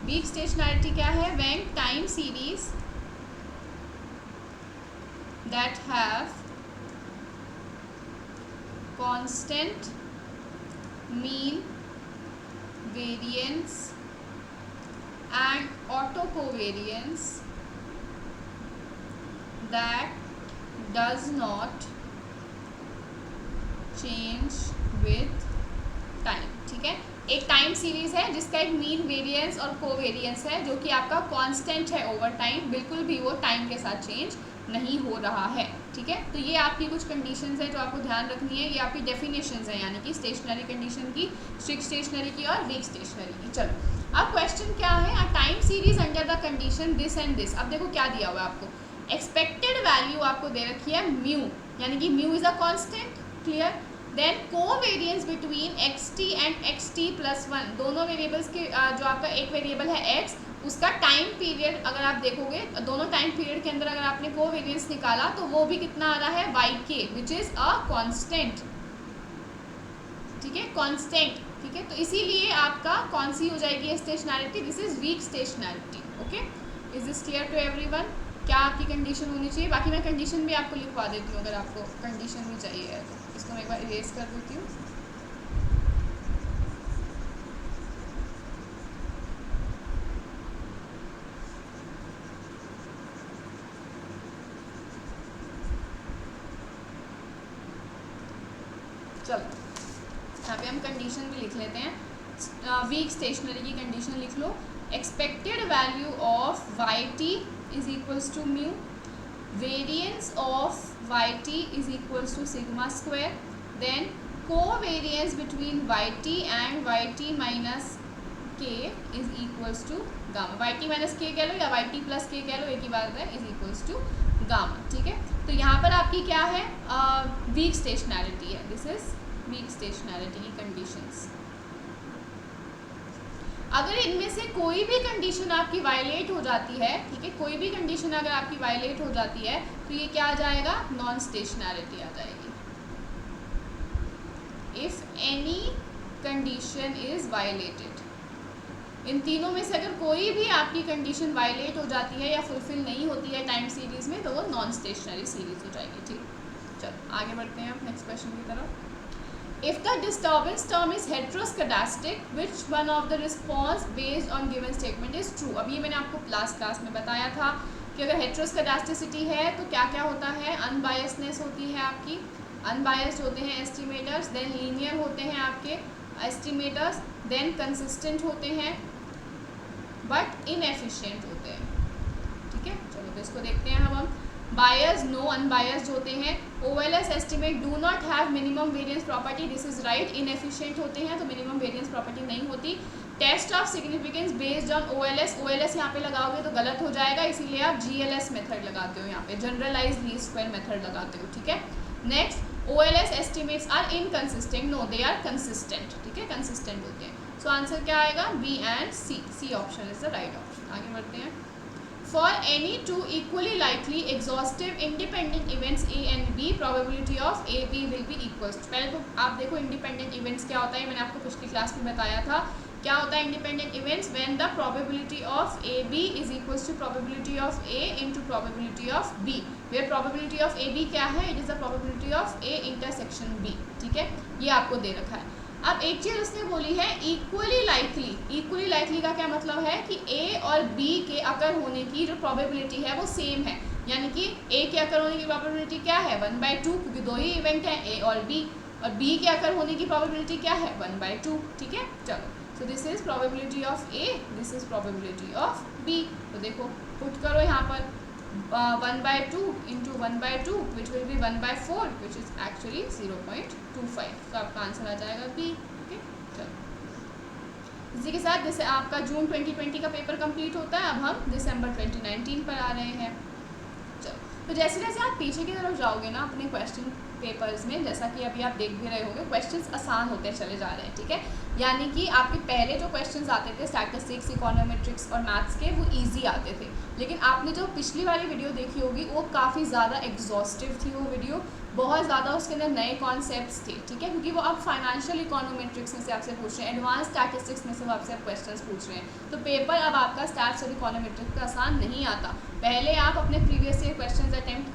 Speaker 1: वीक स्टेशनैरिटी क्या है, when time series that have constant mean, variance and autocovariance that does not change with time, ठीक है। एक टाइम सीरीज है जिसका एक मीन, वेरिएंस और कोवेरिएंस है जो कि आपका कांस्टेंट है ओवर टाइम, बिल्कुल भी वो टाइम के साथ चेंज नहीं हो रहा है, ठीक है। तो ये आपकी कुछ कंडीशंस है जो आपको ध्यान रखनी है, ये आपकी डेफिनेशंस है, यानी कि स्टेशनरी कंडीशन की, स्ट्रिक्ट स्टेशनरी की और वीक स्टेशनरी की। चलो अब क्वेश्चन क्या है, अ time series under the condition this and this. अब देखो क्या दिया हुआ है आपको, एक्सपेक्टेड वैल्यू आपको दे रखी है म्यू, यानी कि mu is a constant, clear. Then covariance between xt and xt+1, दोनों वेरिएबल्स के जो आपका एक वेरिएबल है x, उसका टाइम पीरियड अगर आप देखोगे दोनों टाइम पीरियड के अंदर अगर आपने कोवेरिएंस निकाला तो वो भी कितना आ रहा है yk, which is a constant, ठीक है, कांस्टेंट, ठीक है। तो इसीलिए आपका कौन सी हो जाएगी stationarity, this is weak stationarity, okay. Is this clear to everyone, क्या आपकी कंडीशन होनी चाहिए। बाकी मैं कंडीशन भी आपको लिखवा देती हूँ अगर आपको कंडीशन भी चाहिए है तो, इसको मैं एक बार इरेज कर देती हूँ। चलो यहाँ पे हम कंडीशन भी लिख लेते हैं। वीक स्टेशनरी की कंडीशन लिख लो। Expected value of Y T is equals to mu, variance of Y T is equals to sigma square, then covariance between Y T and Y T minus K is equals to gamma. Y T minus K कह लो या वाई टी प्लस के कह लो, एक ही बात है, इज इक्वल्स टू गामा। ठीक है, तो यहाँ पर आपकी क्या है, वीक स्टेशनैरिटी है। दिस इज वीक स्टेशनैरिटी की कंडीशंस। अगर इनमें से कोई भी कंडीशन आपकी वायलेट हो जाती है, ठीक है, कोई भी कंडीशन अगर आपकी वायलेट हो जाती है तो ये क्या आ जाएगा, नॉन स्टेशनैरिटी आ जाएगी। If any condition is violated, इन तीनों में से अगर कोई भी आपकी कंडीशन वायलेट हो जाती है या फुलफिल नहीं होती है टाइम सीरीज में, तो वो नॉन स्टेशनरी सीरीज हो जाएगी। ठीक, चलो आगे बढ़ते हैं अब नेक्स्ट क्वेश्चन की तरफ। If the disturbance term is heteroscedastic, which one of the response based on given statement is true? अब ये मैंने आपको लास्ट क्लास में बताया था कि अगर हेट्रोस्केडास्टिसिटी है तो क्या क्या होता है, अनबायसनेस होती है आपकी, अनबायस्ड होते हैं एस्टिमेटर्स, देन लीनियर होते हैं आपके एस्टिमेटर्स, देन कंसिस्टेंट होते हैं बट इनएफिशिएंट होते हैं। ठीक है, चलो तो इसको देखते हैं हम। बायस नो अनबायस्ड होते हैं। OLS estimate do not have minimum variance property, this is right. Inefficient होते हैं तो मिनिमम वेरिएंस प्रॉपर्टी नहीं होती। Test of significance based on OLS यहाँ पे लगाओगे तो गलत हो जाएगा, इसीलिए आप GLS मेथड लगाते हो, यहाँ पे जनरलाइज लीस्ट स्क्वायर मेथड लगाते हो। ठीक है, next OLS estimates are inconsistent, no they are consistent. ठीक है, कंसिस्टेंट होते हैं। सो आंसर क्या आएगा, B and C, C option is the right option. आगे बढ़ते हैं। For any two equally likely exhaustive independent events A and B, probability of A B will be equals to। पहले तो आप देखो इंडिपेंडेंट इवेंट्स क्या होता है, मैंने आपको पिछली क्लास में बताया था क्या होता है independent events. When the probability of A B is equals to probability of A into probability of B, where probability of A B क्या है, it is the probability of A intersection B. ठीक है, ये आपको दे रखा है। अब एक चीज़ उसने बोली है इक्वली लाइकली। इक्वली लाइकली का क्या मतलब है कि ए और बी के अकर होने की जो प्रोबेबिलिटी है वो सेम है, यानी कि ए के अकर होने की प्रोबेबिलिटी क्या है 1/2, क्योंकि दो ही इवेंट हैं ए और बी के अकर होने की प्रोबेबिलिटी क्या है 1/2। ठीक है, चलो so this is probability of A, this is probability of B. तो देखो पुट करो यहाँ पर 1/2 into 1/2 which will be 1/4 which is actually 0.25। तो आपका आंसर आ जाएगा बी। ओके, चलो इसी के साथ जैसे आपका जून 2020 का पेपर कंप्लीट होता है, अब हम दिसंबर 2019 पर आ रहे हैं। चलो, तो जैसे जैसे आप पीछे की तरफ जाओगे ना अपने क्वेश्चन पेपर्स में, जैसा कि अभी आप देख भी रहे होंगे क्वेश्चंस आसान होते चले जा रहे हैं। ठीक है, यानी कि आपके पहले जो क्वेश्चंस आते थे स्टैटिस्टिक्स, इकोनोमेट्रिक्स और मैथ्स के, वो इजी आते थे, लेकिन आपने जो पिछली वाली वीडियो देखी होगी वो काफ़ी ज़्यादा एग्जॉस्टिव थी वो वीडियो, बहुत ज़्यादा उसके अंदर नए कॉन्सेप्ट्स थे। ठीक है, क्योंकि वो अब फाइनेंशियल इकोनोमेट्रिक्स में से आपसे पूछ रहे हैं, एडवांस स्टैटिस्टिक्स में से वो आपसे क्वेश्चंस पूछ रहे हैं, तो पेपर अब आपका स्टैट्स और इकोनोमेट्रिक्स का आसान नहीं आता। पहले आप अपने प्रीवियस ईयर क्वेश्चंस अटेम्प्ट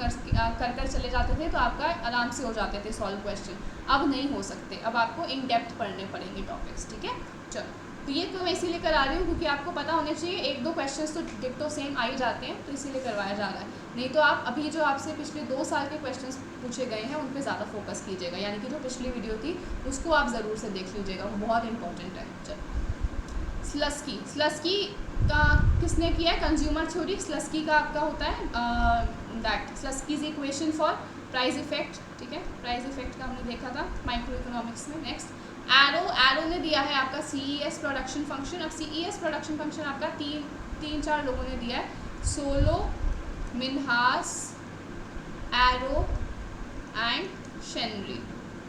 Speaker 1: कर चले जाते थे तो आपका आराम से हो जाते थे सॉल्व क्वेश्चन, अब नहीं हो सकते, अब आपको इन डेप्थ पढ़ने पड़ेंगे टॉपिक्स। ठीक है, चलो तो ये तो मैं इसीलिए करा रही हूँ क्योंकि आपको पता होने चाहिए, एक दो क्वेश्चंस तो डिक्टो सेम आ ही जाते हैं, तो इसीलिए करवाया जा रहा है। नहीं तो आप अभी जो आपसे पिछले 2 साल के क्वेश्चंस पूछे गए हैं उन पे ज़्यादा फोकस कीजिएगा, यानी कि जो पिछली वीडियो थी उसको आप ज़रूर से देख लीजिएगा, वो बहुत इंपॉर्टेंट है। चलो स्लस्की का किसने किया है, कंज्यूमर थ्योरी। स्लस्की का आपका होता है that Slutsky's equation for price effect. ठीक है, प्राइस इफेक्ट का हमने देखा था माइक्रो इकोनॉमिक्स में। नेक्स्ट एरो ने दिया है आपका CES प्रोडक्शन फंक्शन। अब CES प्रोडक्शन फंक्शन आपका तीन चार लोगों ने दिया है, Solow, Minhas, Arrow and Chenery.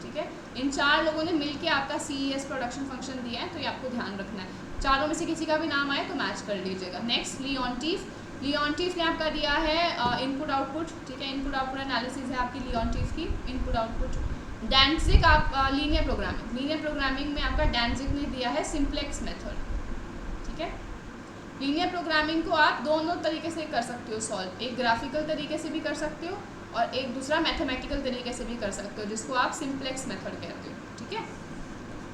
Speaker 1: ठीक है, इन 4 लोगों ने मिलके आपका CES प्रोडक्शन फंक्शन दिया है, तो ये आपको ध्यान रखना है। चारों में से किसी का भी नाम आए तो मैच कर लीजिएगा। नेक्स्ट लियोनटीफ ने आपका दिया है इनपुट आउटपुट। ठीक है, इनपुट आउटपुट एनालिसिस है आपकी लियोनटीफ की, इनपुट आउटपुट। डैंजिग आप लीनियर प्रोग्रामिंग में आपका डैंजिग ने दिया है सिंप्लेक्स मेथड। ठीक है, लीनियर प्रोग्रामिंग को आप दोनों तरीके से कर सकते हो सॉल्व, एक ग्राफिकल तरीके से भी कर सकते हो और एक दूसरा मैथमेटिकल तरीके से भी कर सकते हो, जिसको आप सिंप्लेक्स मेथड कहते हो। ठीक है,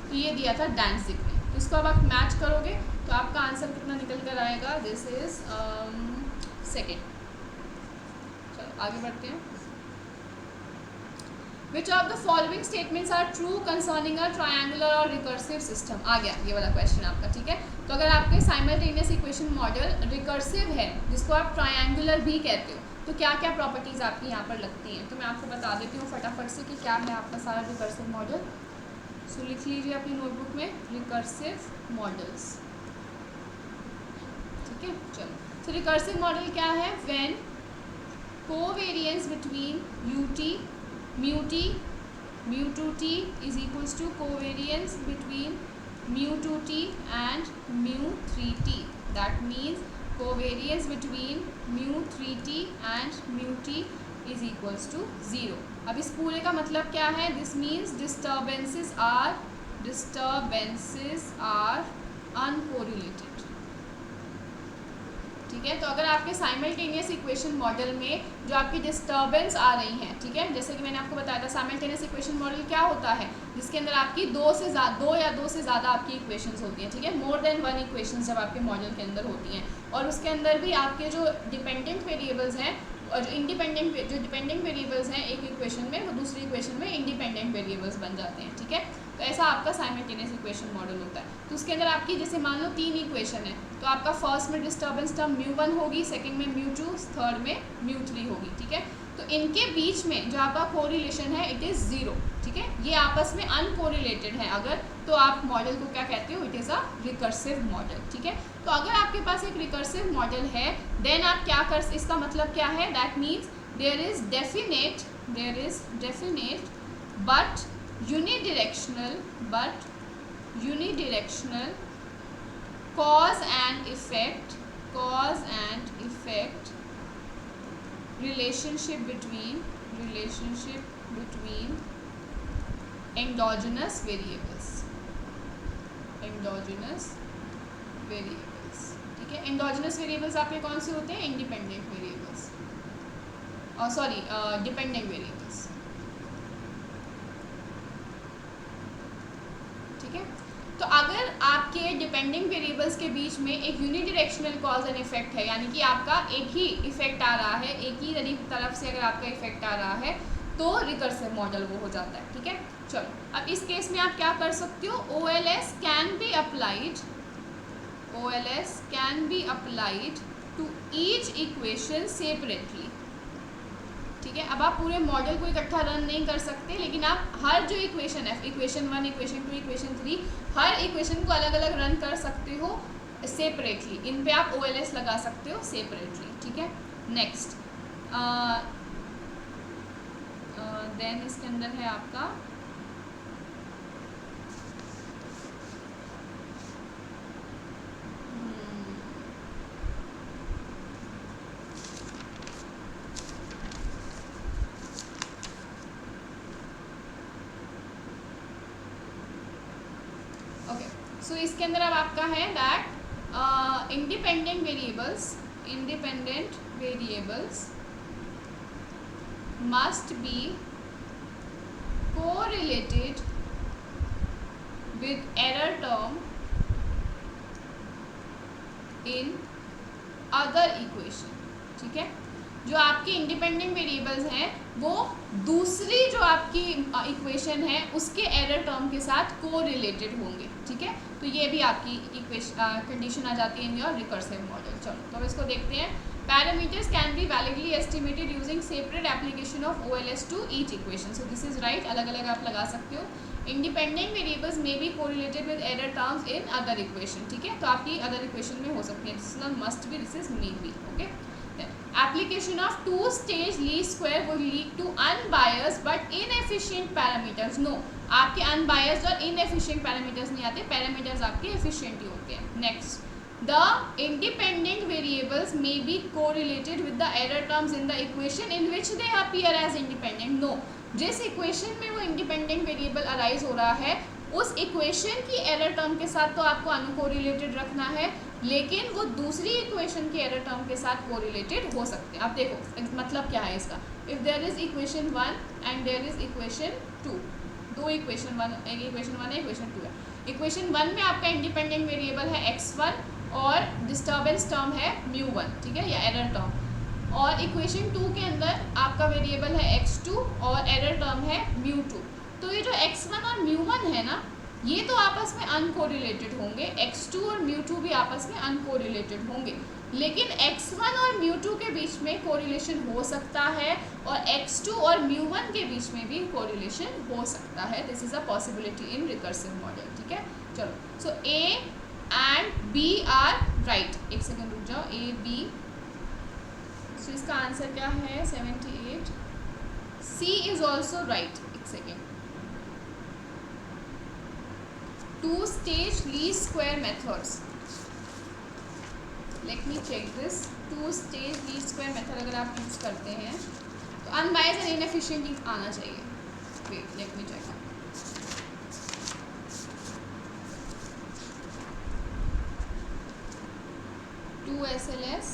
Speaker 1: तो ये दिया था डैंजिग ने, तो इसको अब आप मैच करोगे तो आपका आंसर कितना निकल कर आएगा, दिस इज सेकेंड। चलो आगे बढ़ते हैं। Which of the following statements are true concerning a triangular or recursive system. आ गया ये वाला क्वेश्चन आपका, ठीक है। तो अगर आपके साइमल्टेनियस इक्वेशन मॉडल रिकर्सिव है, जिसको आप ट्रायंगुलर भी कहते हो, तो क्या क्या प्रॉपर्टीज़ आपकी यहाँ पर लगती हैं। तो मैं आपको बता देती हूँ फटाफट से कि क्या है आपका सारा रिकर्सिव मॉडल। सो लिख लीजिए अपनी नोटबुक में रिकर्सिव मॉडल्स, ठीक है। चलो, तो रिकर्सिव मॉडल क्या है? When covariance between mu to t is equals to covariance between mu 2t and mu 3t. That means covariance between mu 3t and mu t is equals to 0. अब इस पूरे का मतलब क्या है? This means disturbances are uncorrelated, ठीक है। तो अगर आपके साइमल्टेनियस इक्वेशन मॉडल में जो आपकी डिस्टर्बेंस आ रही हैं, ठीक है, जैसे कि मैंने आपको बताया था साइमल्टेनियस इक्वेशन मॉडल क्या होता है, जिसके अंदर आपकी दो या दो से ज़्यादा आपकी इक्वेशंस होती हैं, ठीक है। मोर देन वन इक्वेशंस जब आपके मॉडल के अंदर होती हैं, और उसके अंदर भी आपके जो डिपेंडेंट वेरिएबल्स हैं और जो डिपेंडेंट वेरिएबल्स हैं एक इक्वेशन में, वो दूसरी इक्वेशन में इंडिपेंडेंट वेरिएबल्स बन जाते हैं, ठीक है। तो ऐसा आपका साइमल्टेनियस इक्वेशन मॉडल होता है। तो उसके अंदर आपकी जैसे मान लो 3 इक्वेशन है, तो आपका फर्स्ट में डिस्टर्बेंस टर्म μ1 होगी, सेकंड में μ2, थर्ड में μ3 होगी, ठीक है। तो इनके बीच में जो आपका कोरिलेशन है इट इज़ 0, ठीक है। ये आपस में अनकोरिलेटेड है अगर, तो आप मॉडल को क्या कहते हो? It is a recursive model, ठीक है। तो अगर आपके पास एक रिकर्सिव मॉडल है, देन आप क्या कर, इसका मतलब क्या है? That means there is definite but unidirectional cause and effect relationship between endogenous variables, ठीक है। endogenous variables आपके कौन से होते हैं? इंडिपेंडेंट वेरिएबल्स, और सॉरी डिपेंडेंट वेरिएबल्स, ठीक है। तो अगर आपके डिपेंडिंग वेरिएबल्स के बीच में एक यूनिडायरेक्शनल कॉज एंड इफेक्ट है, यानी कि आपका एक ही इफेक्ट आ रहा है, एक ही तरफ से अगर आपका इफेक्ट आ रहा है, तो रिकर्सिव मॉडल वो हो जाता है, ठीक है। चलो, अब इस केस में आप क्या कर सकते हो? OLS can be applied to each equation separately, ठीक है। अब आप पूरे मॉडल को इकट्ठा रन नहीं कर सकते, लेकिन आप हर जो इक्वेशन है, इक्वेशन 1, इक्वेशन 2, इक्वेशन 3, हर इक्वेशन को अलग अलग रन कर सकते हो सेपरेटली। इन पे आप OLS लगा सकते हो सेपरेटली, ठीक है। नेक्स्ट देन इसके अंदर है आपका सो इसके अंदर अब आपका है that independent variables must be correlated with error term in other equation, ठीक है। जो आपकी इंडिपेंडेंट वेरिएबल्स हैं वो दूसरी जो आपकी इक्वेशन है उसके एरर टर्म के साथ कोरिलेटेड होंगे, ठीक है। तो ये भी आपकी कंडीशन आ जाती है इन योर रिकर्सिव मॉडल। चलो, तो अब इसको देखते हैं। Parameters can be validly estimated using separate application of OLS to each equation. So this is right, अलग अलग आप लगा सकते हो। Independent variables may be correlated with error terms in other equation, ठीक है। तो आपकी अदर इक्वेशन में हो सकती है, this is not must be, this is may be, okay. Application of two-stage least square would lead to unbiased but inefficient parameters. No, आपके unbiased और inefficient parameters नहीं आते, parameters आपके efficient ही होते हैं। Next, the independent variables may be correlated with the error terms in the equation in which they appear as independent. No, जिस equation में वो independent variable arise हो रहा है, उस इक्वेशन की एरर टर्म के साथ तो आपको अनकोरिलेटेड रखना है, लेकिन वो दूसरी इक्वेशन के एरर टर्म के साथ कोरिलेटेड हो सकते हैं। आप देखो मतलब क्या है इसका। If there is equation 1 and there is equation 2, दो इक्वेशन 1 है, इक्वेशन 2 है। इक्वेशन 1 में आपका इंडिपेंडेंट वेरिएबल है x1 और डिस्टर्बेंस टर्म है μ1, ठीक है, या एरर टर्म। और इक्वेशन 2 के अंदर आपका वेरिएबल है x2 और एरर टर्म है μ2। तो ये जो x1 और μ1 है ना, ये तो आपस में अनकोरिलेटेड होंगे, x2 और μ2 भी आपस में अनकोरिलेटेड होंगे, लेकिन x1 और μ2 के बीच में कोरिलेशन हो सकता है और x2 और μ1 के बीच में भी कोरिलेशन हो सकता है। This is a possibility in recursive model. ठीक है, चलो, so A and B are right. एक सेकेंड रुक जाओ, A B, सो इसका आंसर क्या है 78। C is also right. एक second, two stage least square methods, let me check this. Two stage least square method अगर आप यूज़ करते हैं तो अनबायस्ड एंड इनएफिशिएंट आना चाहिए। Wait, let me check. 2 SLS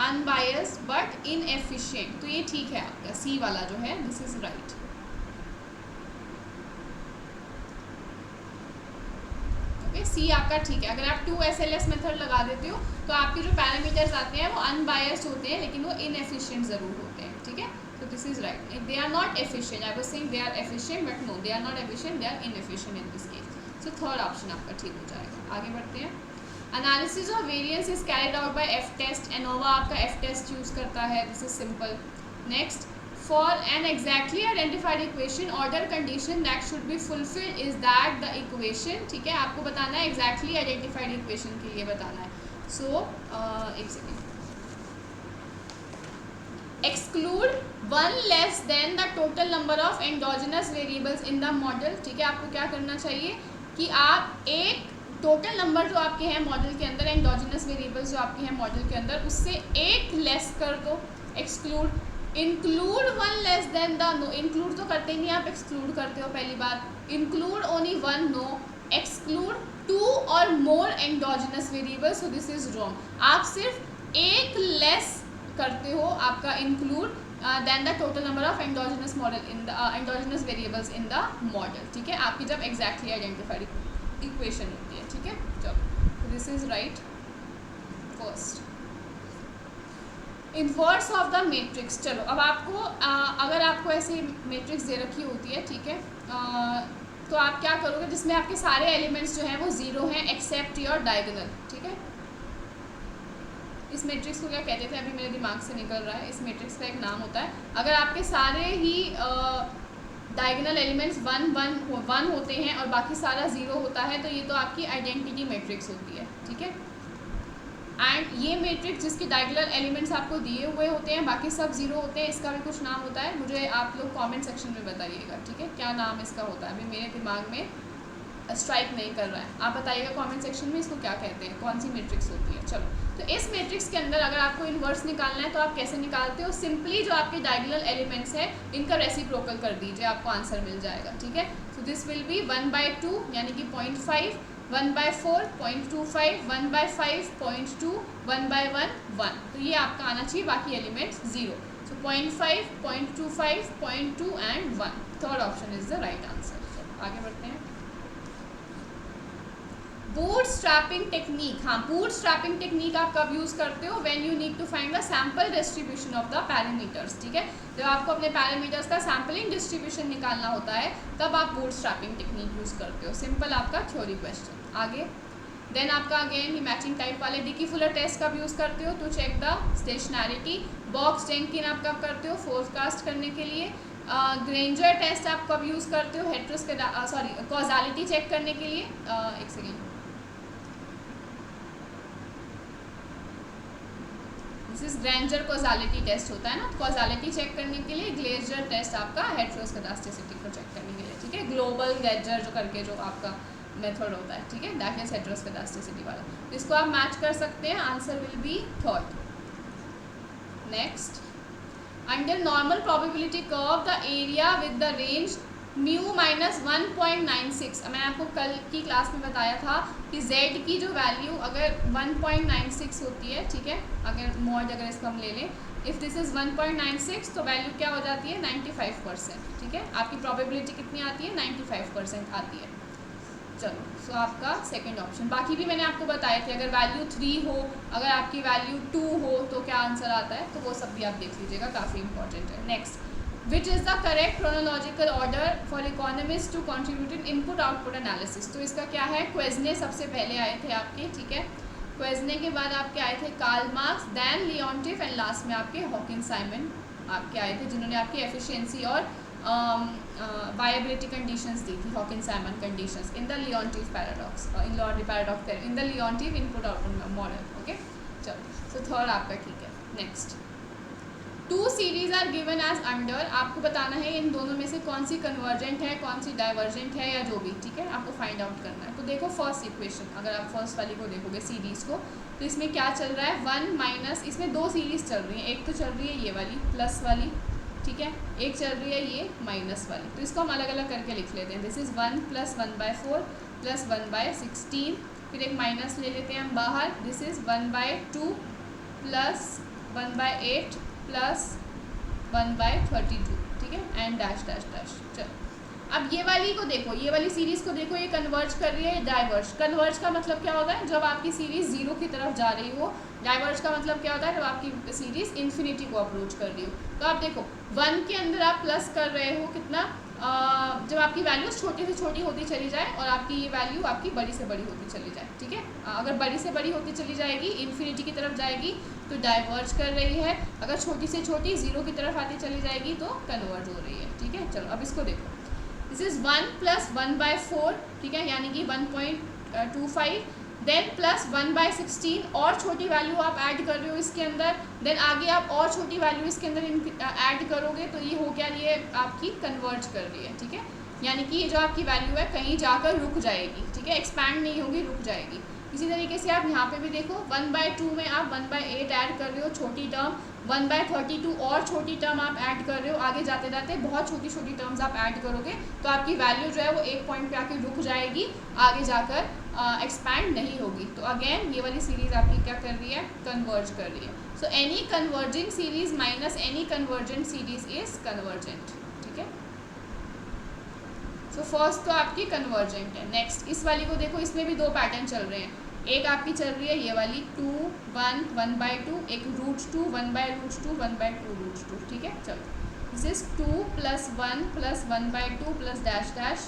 Speaker 1: unbiased but inefficient, तो ये ठीक है आपका सी वाला जो है, this is right. Okay, C आपका ठीक है। अगर आप 2 SLS मेथड लगा देते हो तो आपके जो पैरामीटर्स आते हैं वो अनबायस्ड होते हैं, लेकिन वो इनएफिशिएंट ज़रूर होते हैं। ठीक है, so this is right. They are not efficient. I was saying they are efficient, but no, they are not efficient. They are inefficient in this case. So third option आपका ठीक हो जाएगा। आगे बढ़ते हैं। Analysis of variance is carried out by F test. ANOVA आपका F test यूज़ करता है। This is simple. Next, for an exactly identified equation, order condition that should be fulfilled is that the equation, ठीक है, आपको बताना है exactly identified equation के लिए बताना है। So एक second, exclude one less then the total number of endogenous variables in the model. ठीक है, आपको क्या करना चाहिए कि आप एक टोटल नंबर जो आपके हैं मॉडल के अंदर, एंडोजिनस वेरिएबल्स जो आपके हैं मॉडल के अंदर, उससे एक लेस कर दो। Exclude, include one less then the, no, include तो करते ही नहीं, आप एक्सक्लूड करते हो पहली बात। Include only one, no. Exclude 2 और more endogenous variables, so this is wrong. आप सिर्फ एक लेस करते हो आपका include then the total number of endogenous model in the endogenous variables in the model. ठीक है, आपकी जब एग्जैक्टली आइडेंटिफाइड इक्वेशन होती है। ठीक है, चलो, this is right. First, inverse of the matrix. चलो, अब आपको अगर आपको ऐसी मैट्रिक्स दे रखी होती है, ठीक है, तो आप क्या करोगे, जिसमें आपके सारे एलिमेंट्स जो हैं वो ज़ीरो हैं एक्सेप्ट योर डायगोनल। ठीक है, इस मैट्रिक्स को क्या कहते थे, अभी मेरे दिमाग से निकल रहा है। इस मैट्रिक्स का एक नाम होता है, अगर आपके सारे ही डायगोनल एलिमेंट्स वन होते हैं और बाकी सारा ज़ीरो होता है, तो ये तो आपकी आइडेंटिटी मैट्रिक्स होती है। ठीक है, एंड ये मैट्रिक्स जिसके डायगोनल एलिमेंट्स आपको दिए हुए होते हैं, बाकी सब ज़ीरो होते हैं, इसका भी कुछ नाम होता है। मुझे आप लोग कमेंट सेक्शन में बताइएगा। ठीक है, क्या नाम इसका होता है, अभी मेरे दिमाग में स्ट्राइक नहीं कर रहा है। आप बताइएगा कमेंट सेक्शन में इसको क्या कहते हैं, कौन सी मैट्रिक्स होती है। चलो, तो इस मैट्रिक्स के अंदर अगर आपको इन्वर्स निकालना है तो आप कैसे निकालते हो, सिंपली जो आपके डायगोनल एलिमेंट्स हैं इनका रेसिप्रोकल कर दीजिए, आपको आंसर मिल जाएगा। ठीक है, सो दिस विल बी 1/2 यानी कि 0.5, 1/4 0.25, 1/5 0.2, 1/1 1। तो ये आपका आना चाहिए, बाकी elements zero. So 0.5, 0.25, 0.2 and 1। Third option is the right answer. चलो आगे बढ़ते हैं। बूटस्ट्रैपिंग टेक्निक, हाँ, बूटस्ट्रैपिंग टेक्निक आप कब यूज़ करते हो, when you need to find the sample distribution of the parameters. ठीक है, जब आपको अपने पैरामीटर्स का सैम्पलिंग डिस्ट्रीब्यूशन निकालना होता है तब आप बूटस्ट्रैपिंग टेक्निक यूज़ करते हो। सिंपल आपका थ्योरी क्वेश्चन। आगे देन आपका अगेन मैचिंग टाइप वाले डिकी फुलर टेस्ट कब यूज़ करते हो, to check the stationarity. Box Jenkin आप कब करते हो, फोरकास्ट करने के लिए। ग्रेंजर टेस्ट आप कब यूज़ करते हो, कॉजालिटी चेक करने के लिए। एक second, this is Granger causality test होता है ना, कॉजालिटी चेक करने के लिए। ग्लेजर टेस्ट आपका हेटेरोस्केडास्टिसिटी को चेक करने के लिए। ठीक है, ग्लोबल ग्लेजर जो करके जो आपका मेथड होता है, ठीक है, दैट इज हेटेरोस्केडास्टिसिटी वाला। तो इसको आप मैच कर सकते हैं, answer will be third. Next, under normal probability curve the area with the range mu minus 1.96। मैंने आपको कल की क्लास में बताया था कि z की जो वैल्यू अगर 1.96 होती है, ठीक है, अगर मॉड अगर इसको हम ले लें, इफ़ दिस इज़ 1.96 तो वैल्यू क्या हो जाती है 95%। ठीक है, आपकी प्रोबेबिलिटी कितनी आती है 95% आती है। चलो सो आपका सेकंड ऑप्शन। बाकी भी मैंने आपको बताए थे, अगर वैल्यू 3 हो, अगर आपकी वैल्यू 2 हो तो क्या आंसर आता है, तो वो सब भी आप देख लीजिएगा, काफ़ी इंपॉर्टेंट है। Next, which is the correct chronological order for economist to contribute in input output analysis. तो इसका क्या है, क्वेजने सबसे पहले आए थे आपके, ठीक है। क्वेजने के बाद आपके आए थे Karl Marx, then Leontief and last में आपके हॉकिंस साइमन आपके आए थे, जिन्होंने आपकी एफिशिएंसी और वायबिलिटी कंडीशंस दी थी, Hawkins Simon conditions in the Leontief paradox, in the Leontief input output model. Okay, चलो सो थर्ड आपका ठीक है। Next, 2 series are given as under, आपको बताना है इन दोनों में से कौन सी कन्वर्जेंट है, कौन सी डाइवर्जेंट है, या जो भी, ठीक है, आपको फाइंड आउट करना है। तो देखो फर्स्ट इक्वेशन, अगर आप फर्स्ट वाली को देखोगे सीरीज़ को, तो इसमें क्या चल रहा है, 1 माइनस, इसमें 2 सीरीज़ चल रही हैं, एक तो चल रही है ये वाली प्लस वाली, ठीक है, एक चल रही है ये माइनस वाली। तो इसको हम अलग अलग करके लिख लेते हैं। दिस इज़ 1 + 1/4 + 1/16, फिर एक माइनस ले लेते हैं हम बाहर, दिस इज़ 1/2 + 1/8 + 1/32, ठीक है, एंड डैश डैश डैश। चलो अब ये वाली को देखो, ये वाली सीरीज़ को देखो, ये कन्वर्ज कर रही है, डाइवर्ज। कन्वर्ज का मतलब क्या होता है, जब आपकी सीरीज़ 0 की तरफ जा रही हो। डाइवर्ज का मतलब क्या होता है, जब आपकी सीरीज़ इन्फिनिटी को अप्रोच कर रही हो। तो आप देखो 1 के अंदर आप प्लस कर रहे हो कितना, जब आपकी वैल्यूज़ छोटी से छोटी होती चली जाए और आपकी ये वैल्यू आपकी बड़ी से बड़ी होती चली जाए, ठीक है। अगर बड़ी से बड़ी होती चली जाएगी, इन्फिनिटी की तरफ जाएगी, तो डाइवर्ज कर रही है। अगर छोटी से छोटी 0 की तरफ आती चली जाएगी तो कन्वर्ज हो रही है, ठीक है। चलो अब इसको देखो, दिस इज़ 1 + 1/4, ठीक है, यानी कि 1.25, देन प्लस 1/16 और छोटी वैल्यू आप ऐड कर रहे हो इसके अंदर, देन आगे आप और छोटी वैल्यू इसके अंदर ऐड करोगे, तो ये हो क्या, ये आपकी कन्वर्ज कर रही है, ठीक है। यानी कि ये जो आपकी वैल्यू है कहीं जाकर रुक जाएगी, ठीक है, एक्सपैंड नहीं होगी, रुक जाएगी। इसी तरीके से आप यहाँ पे भी देखो, 1/2 में आप 1/8 ऐड कर रहे हो छोटी टर्म, 1/32 और छोटी टर्म आप ऐड कर रहे हो, आगे जाते जाते बहुत छोटी छोटी टर्म्स आप ऐड करोगे, तो आपकी वैल्यू जो है वो एक पॉइंट पे आके रुक जाएगी, आगे जाकर एक्सपैंड नहीं होगी। तो अगेन ये वाली सीरीज़ आपकी क्या कर रही है, कन्वर्ज कर रही है। So any converging series minus any convergent series is convergent, ठीक है। सो फर्स्ट तो आपकी कन्वर्जेंट है। नेक्स्ट इस वाली को देखो, इसमें भी 2 पैटर्न चल रहे हैं। एक आपकी चल रही है ये वाली 2 1 1/2, एक √2 1/√2 1/2√2, ठीक है। चलो दिस इज 2 + 1 + 1/2 + डैश डैश,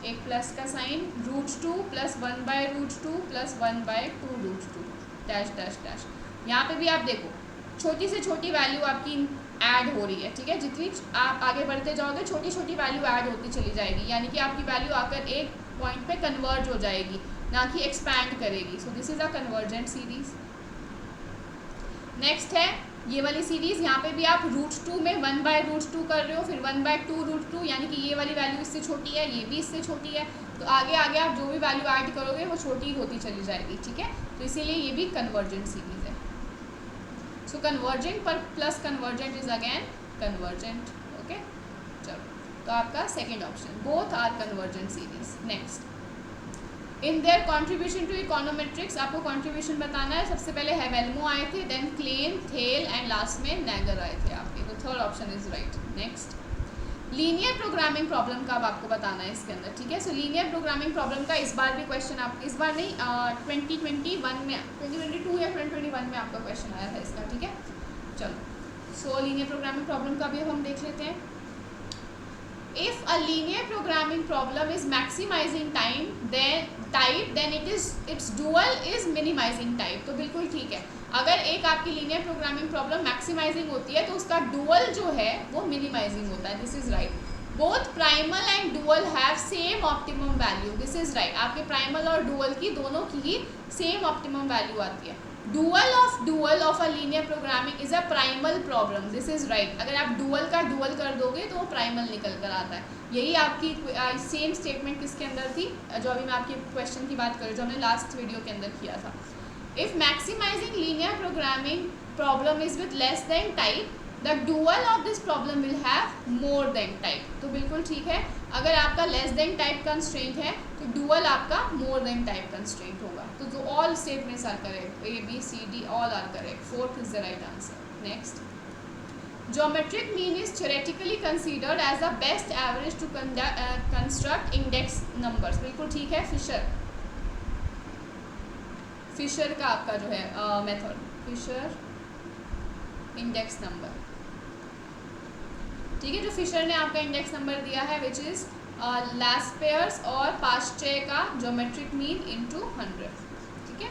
Speaker 1: एक प्लस का साइन, √2 + 1/√2 + 1/2√2 डैश डैश डैश। यहाँ पे भी आप देखो छोटी से छोटी वैल्यू आपकी ऐड हो रही है, ठीक है। जितनी आप आगे बढ़ते जाओगे छोटी छोटी वैल्यू ऐड होती चली जाएगी, यानी कि आपकी वैल्यू आकर एक पॉइंट पे कन्वर्ज हो जाएगी, ना कि एक्सपैंड करेगी। सो this is a convergent series. Next है ये वाली सीरीज़, यहाँ पे भी आप √2 में 1/√2 कर रहे हो, फिर 1/2√2, यानी कि ये वाली वैल्यू इससे छोटी है, ये भी इससे छोटी है, तो आगे आगे आप जो भी वैल्यू ऐड करोगे वो छोटी होती चली जाएगी, ठीक है। तो इसीलिए ये भी कन्वर्जेंट सीरीज़ है। सो कन्वर्जेंट पर plus convergent is again convergent, okay. चलो तो आपका second option, both are convergent series. Next, in their contribution to econometrics, आपको कॉन्ट्रीब्यूशन बताना है। सबसे पहले हेवेल्मो आए थे, then Klein, Theil and last में नैगर आए थे आपके, तो third option is right. Next, linear programming problem का अब आपको बताना है इसके अंदर, ठीक है। सो लीनियर प्रोग्रामिंग प्रॉब्लम का इस बार भी क्वेश्चन, आप इस बार नहीं 2021 में, 2022 या 2021 में आपका क्वेश्चन आया था इसका, ठीक है। चलो सो लीनियर प्रोग्रामिंग प्रॉब्लम का भी अब हम देख लेते हैं। If a linear programming problem is maximizing time, then its dual is minimizing type। तो बिल्कुल ठीक है, अगर एक आपकी लीनियर प्रोग्रामिंग प्रॉब्लम मैक्सिमाइजिंग होती है तो उसका डुअल जो है वो मिनिमाइजिंग होता है। This is right. Both primal and dual have same optimum value. This is right. आपके प्राइमल और डुअल की दोनों की ही सेम ऑप्टिमम वैल्यू आती है। Dual of a linear programming is a primal problem. This is right. अगर आप डुअल का डुअल कर दोगे तो वो प्राइमल निकल कर आता है। यही आपकी सेम स्टेटमेंट किसके अंदर थी, जो अभी मैं आपके क्वेश्चन की बात कर रही हूँ, जो हमने लास्ट वीडियो के अंदर किया था। If maximizing linear programming problem is with less than type, the dual of this problem will have more than type. तो बिल्कुल ठीक है, अगर आपका लेस देन टाइप कंस्ट्रेंट है तो डुअल आपका मोर देन टाइप कंस्ट्रेंट होगा। तो जो all statements are correct, A B C D all are correct. Fourth is the right answer. Next, Geometric mean is theoretically considered as the best average to construct index numbers. बिल्कुल ठीक है. फिशर का आपका जो है मेथड, फिशर इंडेक्स नंबर. ठीक है, जो फिशर ने आपका इंडेक्स नंबर दिया है विच इज़ लैस्पेयर्स और पास्चे का ज्योमेट्रिक मीन इनटू 100. ठीक है,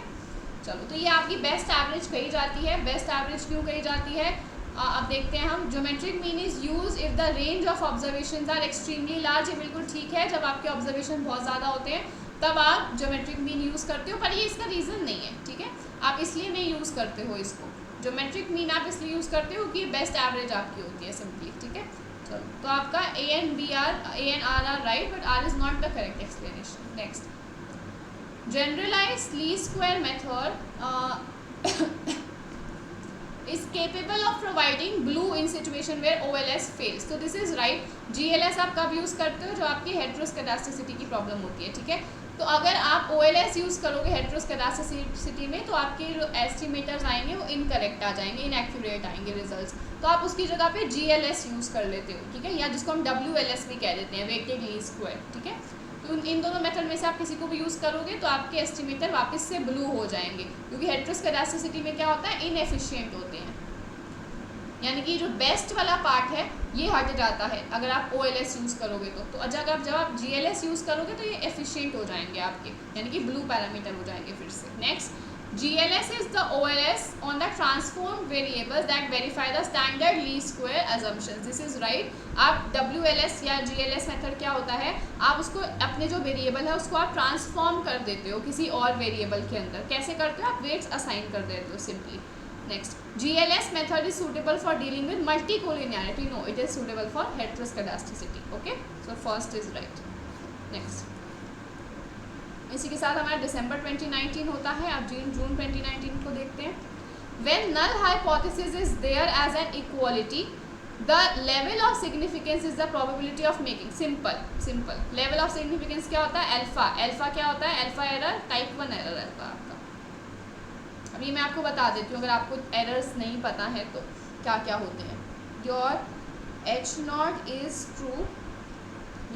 Speaker 1: चलो, तो ये आपकी बेस्ट एवरेज कही जाती है. बेस्ट एवरेज क्यों कही जाती है अब देखते हैं हम. Geometric mean is use if the range of observation are extremely large. ये बिल्कुल ठीक है, जब आपके ऑब्जर्वेशन बहुत ज़्यादा होते हैं तब आप ज्योमेट्रिक मीन यूज़ करते हो, पर ये इसका रीज़न नहीं है. ठीक है, आप इसलिए नहीं यूज़ करते हो इसको. ज्योमेट्रिक मीन आप इसलिए यूज़ करते हो कि बेस्ट एवरेज आपकी होती है सिंपली. ठीक है, चलो, तो आपका A and R are right, but R is not the correct explanation. Next, generalized least square method is capable of providing blue in situation where OLS fails. तो दिस इज राइट. GLS आप कब यूज़ करते हो? जो आपकी हेट्रोस्केडास्टिसिटी की प्रॉब्लम होती है. ठीक है, तो अगर आप OLS यूज़ करोगे हेट्रोस्केडास्टिसिटी में तो आपके जो एस्टिमेटर्स आएंगे वो इनकरेक्ट आ जाएंगे, इनएक्यूरेट आएंगे रिजल्ट्स. तो आप उसकी जगह पे GLS यूज़ कर लेते हो. ठीक है, या जिसको हम WLS भी कह देते हैं, वेटेड लीस्ट स्क्वायर. ठीक है, तो इन दोनों मेथड में से आप किसी को भी यूज़ करोगे तो आपके एस्टिमेटर वापस से ब्लू हो जाएंगे, क्योंकि हेट्रोस्केडास्टिसिटी में क्या होता है, इनएफिशिएंट होते हैं. यानी कि जो बेस्ट वाला पार्ट है ये हट जाता है अगर आप OLS यूज़ करोगे तो जब आप GLS यूज़ करोगे तो ये एफिशिएंट हो जाएंगे आपके, यानी कि ब्लू पैरामीटर हो जाएंगे फिर से. Next, GLS is the OLS on the transformed variables that verify the standard least square assumptions. This is right. आप WLS या GLS मेथड क्या होता है, आप उसको अपने जो वेरिएबल है उसको आप ट्रांसफॉर्म कर देते हो किसी और वेरिएबल के अंदर. कैसे करते हो? आप वेट्स असाइन कर देते हो simply. Next, GLS method is suitable for dealing with multicollinearity. No, it is suitable for heteroscedasticity. Okay, so first is right. Next, इसी के साथ हमारा दिसंबर 2019 होता है. अब जून 2019 को देखते हैं. When null hypothesis is there as an equality, the level of significance is the probability of making. Simple. Level of significance क्या होता है? Alpha क्या होता है? Alpha error, type 1 error रहता है आपका. अभी मैं आपको बता देती हूँ अगर आपको एरर्स नहीं पता है तो क्या क्या होते हैं. Your H0 is true,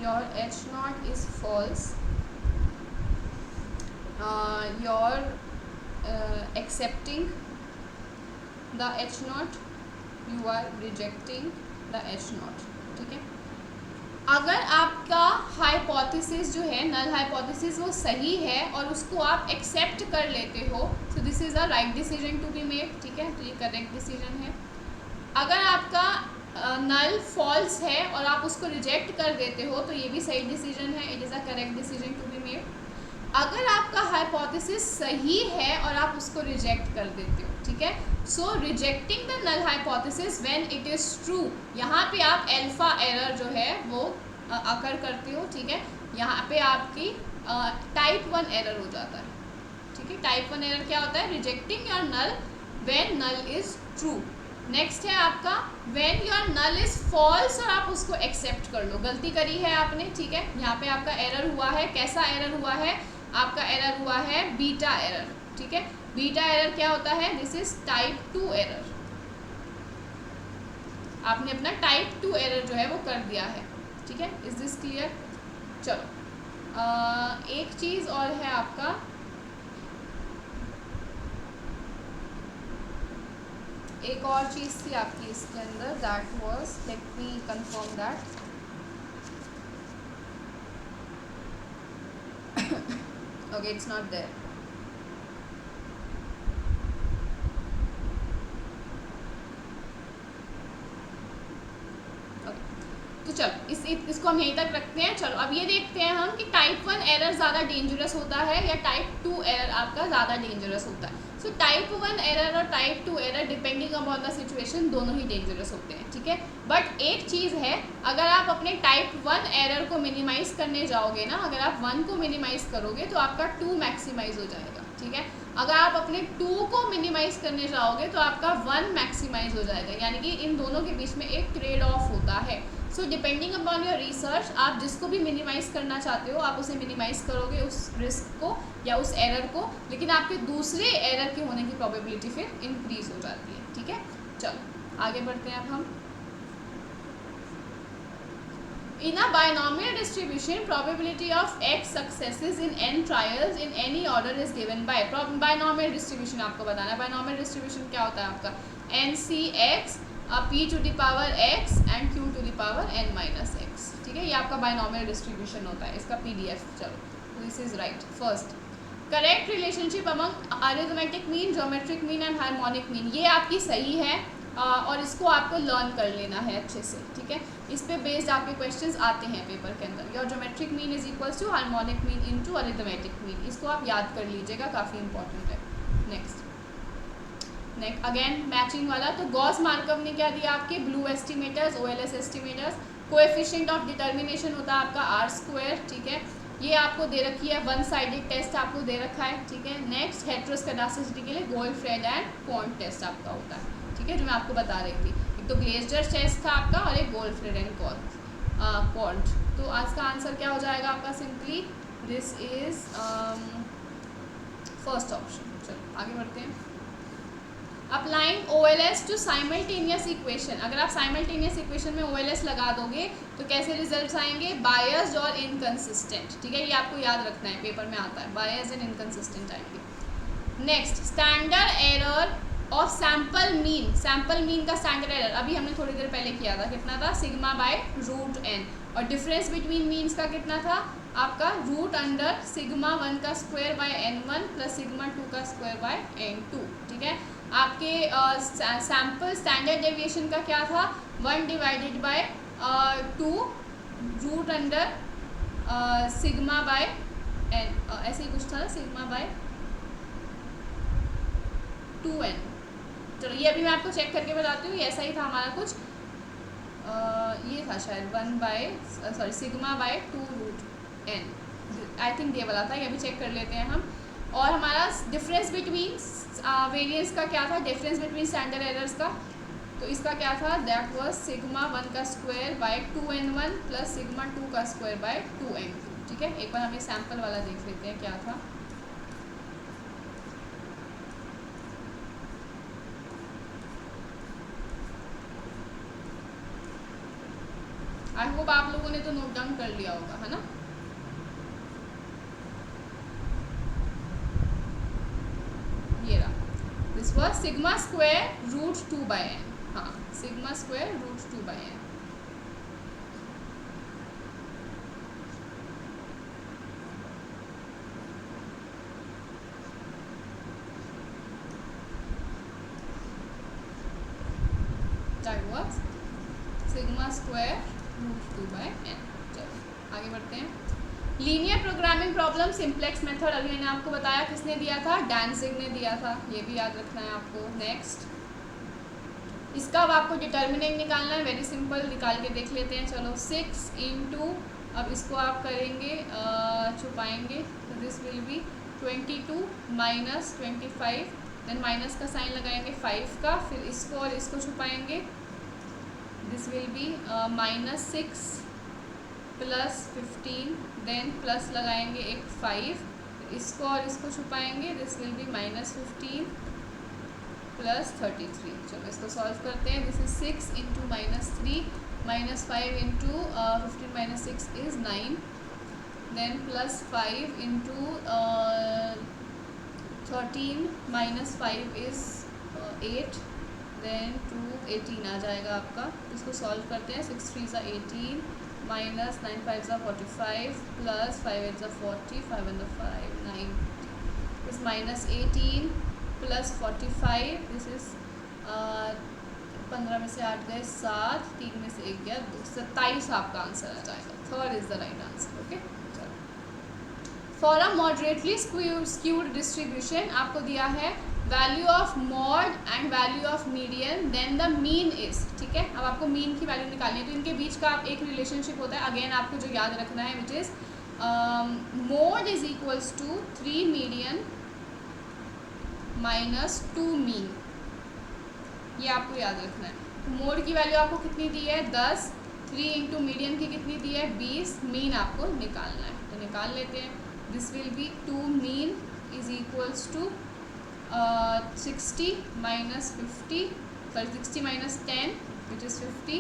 Speaker 1: your H0 is false, your accepting the H0, you are rejecting the H0. ठीक है, अगर आपका हाइपोथेसिस जो है, नल हाइपोथेसिस, वो सही है और उसको आप एक्सेप्ट कर लेते हो, so this is a right decision to be made. ठीक है, तो ये करेक्ट डिसीजन है. अगर आपका नल फॉल्स है और आप उसको रिजेक्ट कर देते हो तो ये भी सही डिसीजन है, it is a correct decision to be made. अगर आपका हाइपोथेसिस सही है और आप उसको रिजेक्ट कर देते हो, ठीक है, so rejecting the null hypothesis when it is true, यहाँ पे आप अल्फा एरर जो है वो अकर करते हो. ठीक है, यहाँ पे आपकी टाइप 1 एरर हो जाता है. ठीक है, टाइप 1 एरर क्या होता है? Rejecting your null when null is true. Next है आपका when your null is false और आप उसको एक्सेप्ट कर लो. गलती करी है आपने, ठीक है, यहाँ पे आपका एरर हुआ है. कैसा एरर हुआ है? आपका एरर हुआ है बीटा एरर. ठीक है, बीटा एरर क्या होता है? This is type 2 error. आपने अपना टाइप 2 एरर जो है वो कर दिया है. ठीक है, इज दिस क्लियर? चलो, एक चीज़ और है आपका, एक और चीज़ थी आपकी इसके अंदर, that was, let me confirm that. Okay, it's not there. तो चलो इसको हम यहीं तक रखते हैं. चलो, अब ये देखते हैं हम कि टाइप 1 एरर ज़्यादा डेंजरस होता है या टाइप 2 एरर आपका ज़्यादा डेंजरस होता है. सो टाइप 1 एरर और type 2 error depending upon the situation दोनों ही डेंजरस होते हैं. ठीक है, बट एक चीज़ है, अगर आप अपने टाइप 1 एरर को मिनिमाइज़ करने जाओगे ना, अगर आप 1 को मिनिमाइज़ करोगे तो आपका 2 मैक्सिमाइज़ हो जाएगा. ठीक है, अगर आप अपने 2 को मिनिमाइज़ करने जाओगे तो आपका 1 मैक्सिमाइज़ हो जाएगा. यानी कि इन दोनों के बीच में एक ट्रेड ऑफ होता है. So depending upon your research, आप जिसको भी मिनिमाइज़ करना चाहते हो आप उसे मिनिमाइज़ करोगे, उस रिस्क को या उस एरर को, लेकिन आपके दूसरे एरर के होने की प्रोबेबिलिटी फिर इंक्रीज़ हो जाती है. ठीक है, चलो आगे बढ़ते हैं अब हम. In a binomial distribution, probability of x successes in n trials in any order is given by binomial distribution. आपको बताना है binomial distribution क्या होता है आपका NCX p to the power x and q to the power n minus x. ठीक है, ये आपका binomial distribution होता है. इसका PDF चलो, this is right. First, correct relationship among arithmetic mean, geometric mean and harmonic mean. ये आपकी सही है और इसको आपको लर्न कर लेना है अच्छे से. ठीक है, इस पे बेस्ड आपके क्वेश्चंस आते हैं पेपर के अंदर. Your geometric mean is equals to harmonic mean into arithmetic mean. इसको आप याद कर लीजिएगा, काफ़ी इंपॉर्टेंट है. नेक्स्ट अगेन मैचिंग वाला. तो गॉस मार्कव ने क्या दिया आपके blue estimators, OLS estimators. Coefficient of determination होता है आपका R². ठीक है, ये आपको दे रखी है. वन साइडेड टेस्ट आपको दे रखा है. ठीक है, नेक्स्ट हेट्रोस्केडासिटी के लिए गोल्डफ्रेड एंड कॉन्ट टेस्ट आपका होता है. ठीक है, जो मैं आपको बता रही थी. एक तो ग्लेजर टेस्ट था आपका और एक गोल्डफ्रेड एंड कॉन्ट. तो आज का आंसर क्या हो जाएगा आपका? Simply this is first option. चलो आगे बढ़ते हैं. Applying OLS to simultaneous equation. अगर आप साइमल्टेनियस इक्वेशन में OLS लगा दोगे तो कैसे रिजल्ट्स आएंगे? बायस्ड और इनकंसिस्टेंट. ठीक है, ये आपको याद रखना है, पेपर में आता है. बायस्ड एंड इनकंसिस्टेंट आएंगे. Next standard error of sample mean. Sample mean का स्टैंडर्ड एरर अभी हमने थोड़ी देर पहले किया था. कितना था? Sigma by root n. और डिफरेंस बिटवीन मीन्स का कितना था आपका? रूट अंडर सिग्मा 1 का square by n1 plus sigma 2 का स्क्वायर बाय n2. ठीक है, आपके सैम्पल स्टैंडर्ड डेविएशन का क्या था? 1 divided by 2 root under sigma by n. ऐसे ही कुछ था, सिग्मा बाय 2n. चलो ये अभी मैं आपको चेक करके बताती हूँ. ये ऐसा ही था हमारा कुछ. ये था शायद 1 sigma by 2 root n. I think ये वाला था. ये अभी चेक कर लेते हैं हम. और हमारा डिफरेंस बिटवीन वेरिएंस का क्या था? डिफरेंस बिटवीन स्टैंडर्ड एरर्स का. तो इसका क्या था? दैट वाज सिग्मा 1 का square by 2n1 plus sigma 2 का स्क्वायर बाय 2n2. ठीक है, एक बार हमें सैम्पल वाला देख लेते हैं क्या था. आई होप आप लोगों ने तो नोट डाउन कर लिया होगा, है ना. ये रहा. This was sigma square root 2 by n. हाँ, sigma square root 2 by n. That was sigma square root 2 by n. चलो आगे बढ़ते हैं. Linear programming problem simplex method अभी मैंने आपको बताया. किसने दिया था? डांसिंग ने दिया था. ये भी याद रखना है आपको. नेक्स्ट इसका अब आपको डिटर्मिनेंट निकालना है. वेरी सिंपल, निकाल के देख लेते हैं. चलो 6 इंटू, अब इसको आप करेंगे छुपाएंगे तो this will be 22 minus 25. Then minus का साइन लगाएंगे 5 का. फिर इसको और इसको छुपाएंगे. This will be -6 plus 15. Then plus लगाएंगे एक 5. इसको और इसको छुपाएंगे. This will be -15 plus 33. चलो इसको सॉल्व करते हैं. This is 6 into -3 -5 into 15 minus 6 is 9. Then plus 5 into 13 minus 5 is 8. Then 2 18 आ जाएगा आपका. इसको सॉल्व करते हैं. 6 3 ज़ा 18 माइनस 9 5 ज़ा 45 प्लस 5 8 ज़ा 40 5 1 5 9 इस माइनस 18 प्लस 45. दिस इज 15 में से 8 गए 7, 3 में से 1 गया 2. 27 आपका आंसर आ जाएगा. Third is the right answer. Okay, for a moderately skewed distribution आपको दिया है value of mode and value of median, then the mean is. ठीक है, अब आपको मीन की वैल्यू निकालनी है. तो इनके बीच का एक रिलेशनशिप होता है. अगेन आपको जो याद रखना है which is mode is equals to 3 median minus 2 mean. ये आपको याद रखना है. तो मोड की वैल्यू आपको कितनी दी है? 10. 3 इंटू मीडियन की कितनी दी है? 20. मीन आपको निकालना है, तो निकाल लेते हैं. This will be 2 mean is equals to 60 minus 50 60 minus 10 which is 50.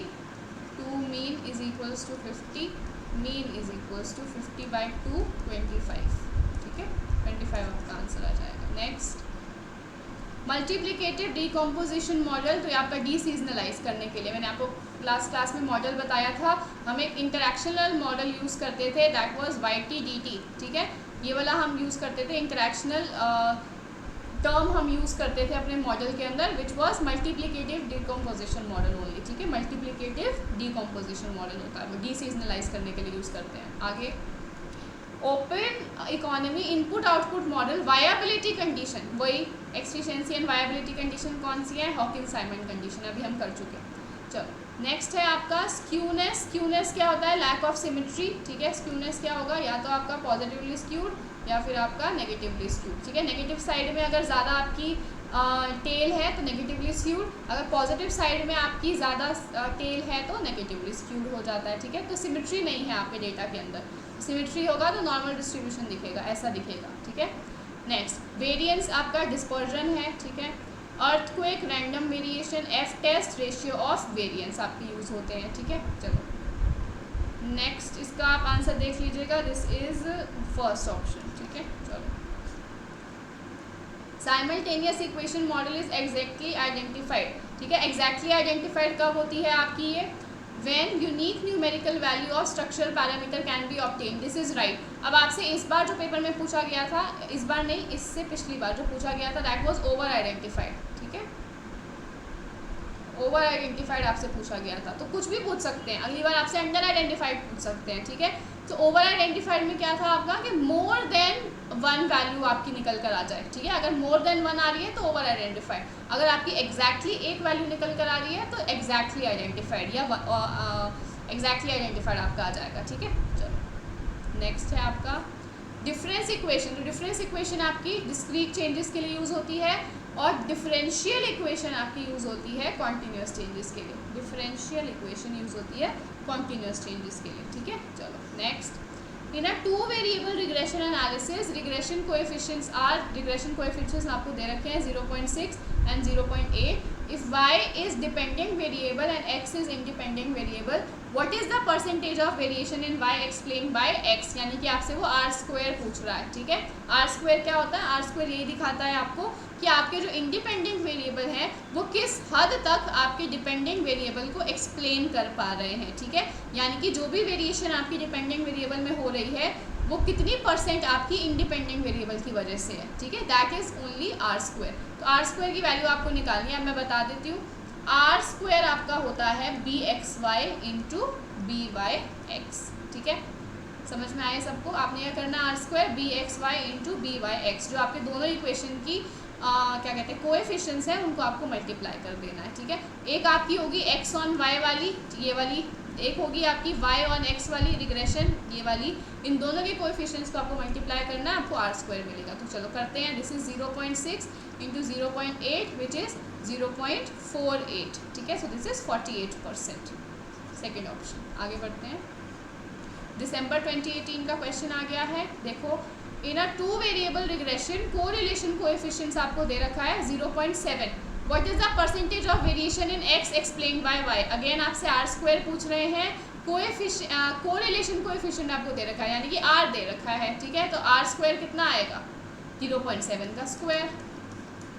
Speaker 1: 2 mean is equals to 50, mean is equals to 50/2 25, ठीक है, 25 आपका आंसर आ जाएगा। नेक्स्ट मल्टीप्लिकेटिव डीकम्पोजिशन मॉडल, तो ये आपका डीसीजनलाइज करने के लिए मैंने आपको लास्ट क्लास में मॉडल बताया था। हम एक इंटरैक्शनल मॉडल यूज़ करते थे, दैट वाज YTDT, ठीक है, ये वाला हम यूज़ करते थे, इंटरैक्शनल टर्म हम यूज़ करते थे अपने मॉडल के अंदर, which was multiplicative decomposition model only, ठीक है, मल्टीप्लिकेटिव डीकम्पोजिशन मॉडल होता है, वो डीसीजनलाइज करने के लिए यूज़ करते हैं। आगे open economy input output model, viability condition, वही एफिशिएंसी एंड वायबिलिटी कंडीशन कौन सी है, हॉकिंस-साइमन कंडीशन, अभी हम कर चुके हैं। चलो नेक्स्ट है आपका स्क्यूनेस। स्क्यूनेस क्या होता है, लैक ऑफ सिमेट्री, ठीक है, स्क्यूनेस क्या होगा, या तो आपका पॉजिटिवली स्क्यूड या फिर आपका नेगेटिवली स्क्यूड, ठीक है, नेगेटिव साइड में अगर ज़्यादा आपकी टेल है तो नेगेटिवली स्क्यूड, अगर पॉजिटिव साइड में आपकी ज़्यादा टेल है तो नेगेटिवली स्क्यूड हो जाता है, ठीक है, तो सिमेट्री नहीं है आपके डेटा के अंदर, सिमेट्री होगा तो नॉर्मल डिस्ट्रीब्यूशन दिखेगा, ऐसा दिखेगा, ठीक है। नेक्स्ट वेरिएंस आपका डिस्पर्जन है, ठीक है, earthquake, random variation, F test, ratio of variance आपके यूज़ होते हैं, ठीक है। चलो नेक्स्ट इसका आप आंसर देख लीजिएगा, दिस इज फर्स्ट ऑप्शन, ठीक है। चलो simultaneous equation model is exactly identified, ठीक है, एग्जैक्टली आइडेंटिफाइड कब होती है आपकी ये, when unique numerical value of structural parameter can be obtain, this is right. अब आपसे इस बार जो पेपर में पूछा गया था, इस बार नहीं, इससे पिछली बार जो पूछा गया था, दैट वाज ओवर आइडेंटिफाइड, ठीक है, ओवर आइडेंटिफाइड आपसे पूछा गया था, तो कुछ भी पूछ सकते हैं, अगली बार आपसे अंडर आइडेंटिफाइड पूछ सकते हैं, ठीक है। तो ओवर आइडेंटिफाइड में क्या था आपका कि मोर देन 1 वैल्यू आपकी निकल कर आ जाए, ठीक है, अगर मोर देन 1 आ रही है तो ओवर आइडेंटिफाइड, अगर आपकी एग्जैक्टली एक वैल्यू निकल कर आ रही है तो एग्जैक्टली आइडेंटिफाइड या एग्जैक्टली आइडेंटिफाइड आपका आ जाएगा, ठीक है। चलो नेक्स्ट है आपका डिफरेंस इक्वेशन। तो डिफरेंस इक्वेशन आपकी डिस्क्रीट चेंजेस के लिए यूज़ होती है और डिफरेंशियल इक्वेशन आपकी यूज़ होती है कॉन्टिन्यूस चेंजेस के लिए, डिफरेंशियल इक्वेशन यूज़ होती है कॉन्टिन्यूस चेंजेस के लिए, ठीक है। चलो next in a 2 variable regression analysis, regression coefficients are, regression coefficients आपको दे रखे हैं 0.6 and 0.8, if y is dependent variable and x is independent variable, what is the percentage of variation in y explained by x, यानी कि आपसे वो r स्क्वायर पूछ रहा है, ठीक है। r स्क्वायर क्या होता है, r स्क्वायर यही दिखाता है आपको कि आपके जो इंडिपेंडेंट वेरिएबल हैं वो किस हद तक आपके डिपेंडेंट वेरिएबल को एक्सप्लेन कर पा रहे हैं, ठीक है, यानी कि जो भी वेरिएशन आपकी डिपेंडेंट वेरिएबल में हो रही है वो कितनी % आपकी इंडिपेंडेंट वेरिएबल की वजह से है, ठीक है, that is only R square. तो आर स्क्वायर की वैल्यू आपको निकालनी है, अब मैं बता देती हूँ, आर स्क्वायर आपका होता है BXY इंटू BYX, ठीक है, समझ में आए सबको। आपने क्या करना, R square BXY into BYX, जो आपके दोनों इक्वेशन की क्या कहते हैं कोएफिशिएंट्स हैं उनको आपको मल्टीप्लाई कर देना है, ठीक है। एक आपकी होगी x ऑन y वाली, ये वाली, एक होगी आपकी y ऑन x वाली रिग्रेशन, ये वाली, इन दोनों के कोएफिशिएंट्स को आपको मल्टीप्लाई करना है, आपको आर स्क्वायर मिलेगा। तो चलो करते हैं, this is 0.6 into 0.8 which is 0.48, ठीक है, so this is 48%, second option. आगे बढ़ते हैं, दिसंबर 2018 का क्वेश्चन आ गया है, देखो इन a 2 variable regression correlation coefficients आपको दे रखा है 0.7, what is the percentage of variation in x explained bye y, again आपसे आर स्क्वायर पूछ रहे हैं, कोरिलेशन कोएफिशिएंट आपको दे रखा है यानी कि r दे रखा है, ठीक है, तो r स्क्वायर कितना आएगा 0.7 का square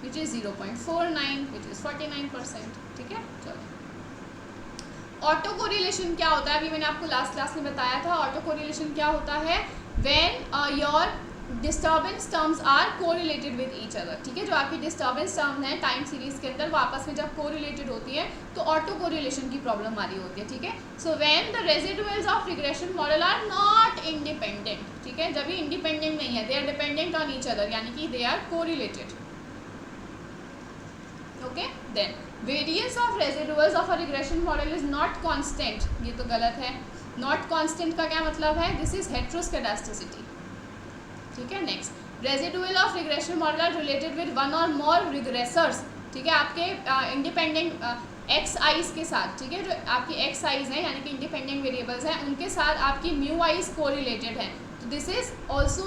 Speaker 1: which is 0.49 which is 49%, ठीक है। चलो ऑटो कोरिलेशन क्या होता है, अभी मैंने आपको लास्ट क्लास में बताया था, ऑटो कोरिलेशन क्या होता है, when your disturbance terms are correlated with each other, ठीक है, जो आपकी डिस्टर्बेंस टर्म्स हैं टाइम सीरीज के अंदर वो आपस में जब कोरिलेटेड होती है तो ऑटो कोरिलेशन की प्रॉब्लम आ रही होती है, ठीक है। So when the residuals of regression model are not independent, ठीक है, जब भी इंडिपेंडेंट नहीं है, they are dependent on each other, यानी कि they are correlated, okay. Then variance of residuals of a regression model is not constant, ये तो गलत है, नॉट कांस्टेंट का क्या मतलब है, दिस इज हेट्रोस्केडास्टिसिटी, ठीक है। Next residual of regression model are related with one or more regressors, ठीक है, आपके इंडिपेंडेंट एक्स आइज के साथ, ठीक है, जो आपकी एक्स आइज हैं यानी कि इंडिपेंडेंट वेरिएबल्स हैं उनके साथ आपकी म्यू आइज कोरिलेटेड है, तो this is also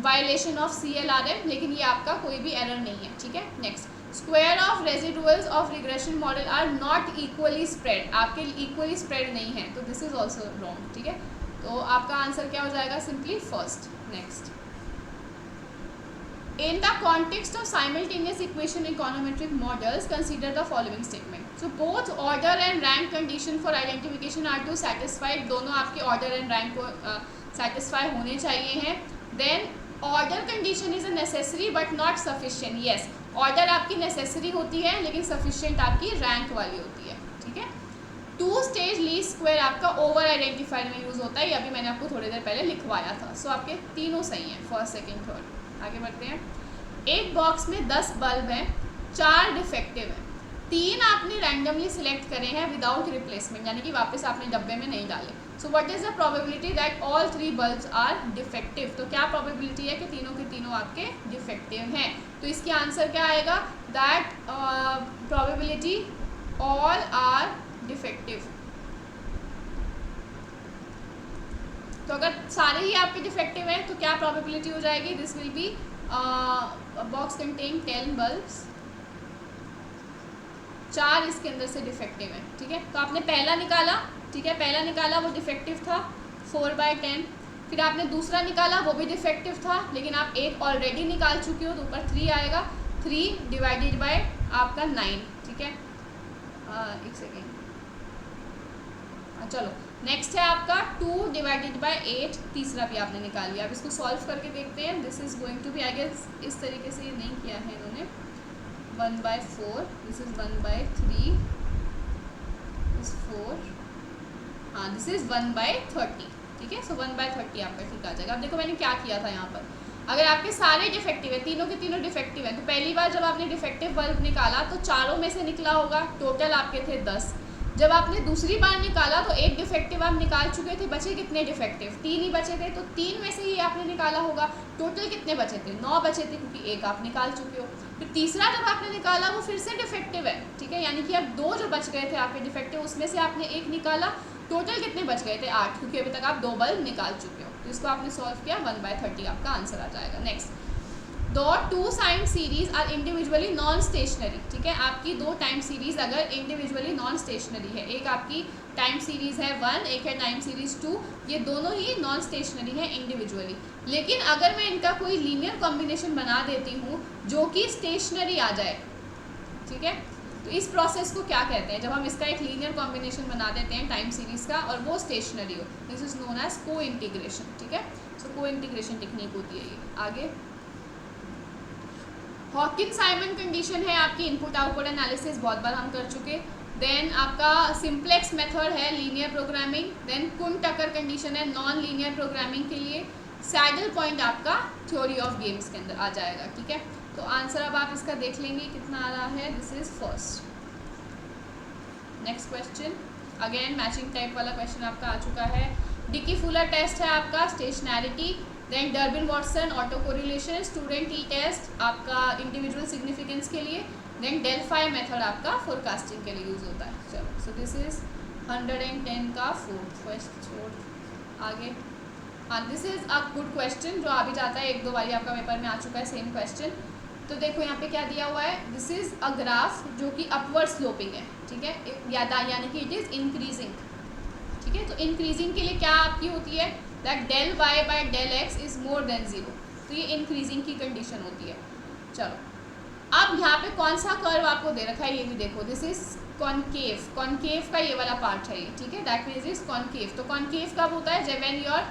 Speaker 1: violation of CLRM, लेकिन ये आपका कोई भी एरर नहीं है, ठीक है। Next square of residuals of regression model are not equally spread, आपके इक्वली स्प्रेड नहीं है, तो दिस इज ऑल्सो रॉन्ग, ठीक है। तो आपका आंसर क्या हो जाएगा, simply first. Next, in the context of simultaneous equation econometric models, consider the following statement. So both order and rank condition for identification are to satisfied, दोनों आपके order and rank को satisfy होने चाहिए हैं। Then order condition is a necessary but not sufficient. Yes, order आपकी necessary होती है लेकिन sufficient आपकी rank वाली होती है, ठीक है। टू स्टेज लीस्ट स्क्वायर आपका ओवर आइडेंटिफाइड में यूज़ होता है, ये अभी मैंने आपको थोड़ी देर पहले लिखवाया था। सो आपके तीनों सही हैं, फर्स्ट सेकंड थर्ड। आगे बढ़ते हैं। एक बॉक्स में 10 बल्ब हैं, 4 डिफेक्टिव हैं, 3 आपने रैंडमली सिलेक्ट करे हैं विदाउट रिप्लेसमेंट, यानी कि वापस आपने डब्बे में नहीं डाले। So what is the probability that all 3 bulbs are defective, तो क्या प्रोबेबिलिटी है कि तीनों के तीनों आपके डिफेक्टिव हैं। तो इसकी आंसर क्या आएगा, that probability all are defective. तो अगर सारे ही आपके डिफेक्टिव हैं तो क्या प्रोबेबिलिटी हो जाएगी, this will B box contain 10 bulbs, 4 इसके अंदर से डिफेक्टिव हैं, ठीक है। तो आपने पहला निकाला, ठीक है, पहला निकाला वो डिफेक्टिव था 4/10, फिर आपने दूसरा निकाला वो भी डिफेक्टिव था लेकिन आप एक ऑलरेडी निकाल चुके हो, तो ऊपर 3 आएगा, 3 डिवाइडेड बाय आपका 9, ठीक है। एक सेकेंड, चलो नेक्स्ट है आपका 2 डिवाइडेड बाय 8, तीसरा भी आपने निकाल लिया। अब इसको सॉल्व करके देखते हैं। This is going to be, I guess इस तरीके से ये नहीं किया है इन्होंने, 1/4, दिस इज 1/3 इज 4, हाँ दिस इज 1/30, ठीक है। सो 1/30 आपका ठीक आ जाएगा। अब देखो मैंने क्या किया था यहाँ पर, अगर आपके सारे डिफेक्टिव है, तीनों के तीनों डिफेक्टिव है, तो पहली बार जब आपने डिफेक्टिव बल्ब निकाला तो चारों में से निकला होगा, टोटल आपके थे 10। जब आपने दूसरी बार निकाला तो एक डिफेक्टिव आप निकाल चुके थे, बचे कितने डिफेक्टिव, 3 ही बचे थे, तो 3 में से ही आपने निकाला होगा। टोटल कितने बचे थे, 9 बचे थे, क्योंकि एक आप निकाल चुके हो। फिर तीसरा जब आपने निकाला वो फिर से डिफेक्टिव है, ठीक है, यानी कि अब 2 जो बच गए थे आपके डिफेक्टिव उसमें से आपने एक निकाला, टोटल कितने बच गए थे, 8, क्योंकि अभी तक आप 2 बल्ब निकाल चुके हो। तो इसको आपने सॉल्व किया, 1/30 आपका आंसर आ जाएगा। नेक्स्ट, दो 2 time series are individually non stationary, ठीक है। आपकी 2 टाइम सीरीज अगर इंडिविजुअली नॉन स्टेशनरी है, एक आपकी टाइम सीरीज है 1, एक है टाइम सीरीज 2, ये दोनों ही नॉन स्टेशनरी है इंडिविजुअली। लेकिन अगर मैं इनका कोई लीनियर कॉम्बिनेशन बना देती हूँ जो कि स्टेशनरी आ जाए, ठीक है, तो इस प्रोसेस को क्या कहते हैं, जब हम इसका एक लीनियर कॉम्बिनेशन बना देते हैं टाइम सीरीज का और वो स्टेशनरी हो, दिस इज नोन एज को इंटीग्रेशन, ठीक है। सो को इंटीग्रेशन टेक्निक होती है ये। आगे, हॉकिन साइमन कंडीशन है आपकी इनपुट आउटपुट एनालिसिस, बहुत बार हम कर चुके। देन आपका सिंप्लेक्स मेथड है लीनियर प्रोग्रामिंग। देन कुन टकर कंडीशन है नॉन लीनियर प्रोग्रामिंग के लिए। सैडल पॉइंट आपका थ्योरी ऑफ गेम्स के अंदर आ जाएगा, ठीक है। तो आंसर अब आप इसका देख लेंगे कितना आ रहा है, this is first. Next question, again matching type वाला क्वेश्चन आपका आ चुका है। डिकी फुलर टेस्ट है आपका stationarity. Then Durbin Watson auto correlation, student E test आपका इंडिविजुअल सिग्निफिकेंस के लिए। देन डेल्फाई मेथड आपका फोरकास्टिंग के लिए यूज़ होता है। चलो, सो दिस इज 110 का 4th क्वेश्चन। आगे, हाँ this is a good question जो आ भी जाता है, 1-2 बारी आपका पेपर में आ चुका है सेम क्वेश्चन। तो देखो यहाँ पे क्या दिया हुआ है, दिस इज़ अ ग्राफ जो कि अपवर्ड स्लोपिंग है, ठीक है, यानी कि इट इज़ इंक्रीजिंग, ठीक है। तो इंक्रीजिंग के लिए क्या आपकी होती है, that del y bye del x is more than 0, तो ये इंक्रीजिंग की कंडीशन होती है। चलो, अब यहाँ पे कौन सा कर्व आपको दे रखा है ये भी देखो, दिस इज कॉनकेव, कॉनकेव का ये वाला पार्ट है ये, ठीक है, दैट मीन्स इज कॉनकेव। तो कॉनकेव कब होता है, जब when your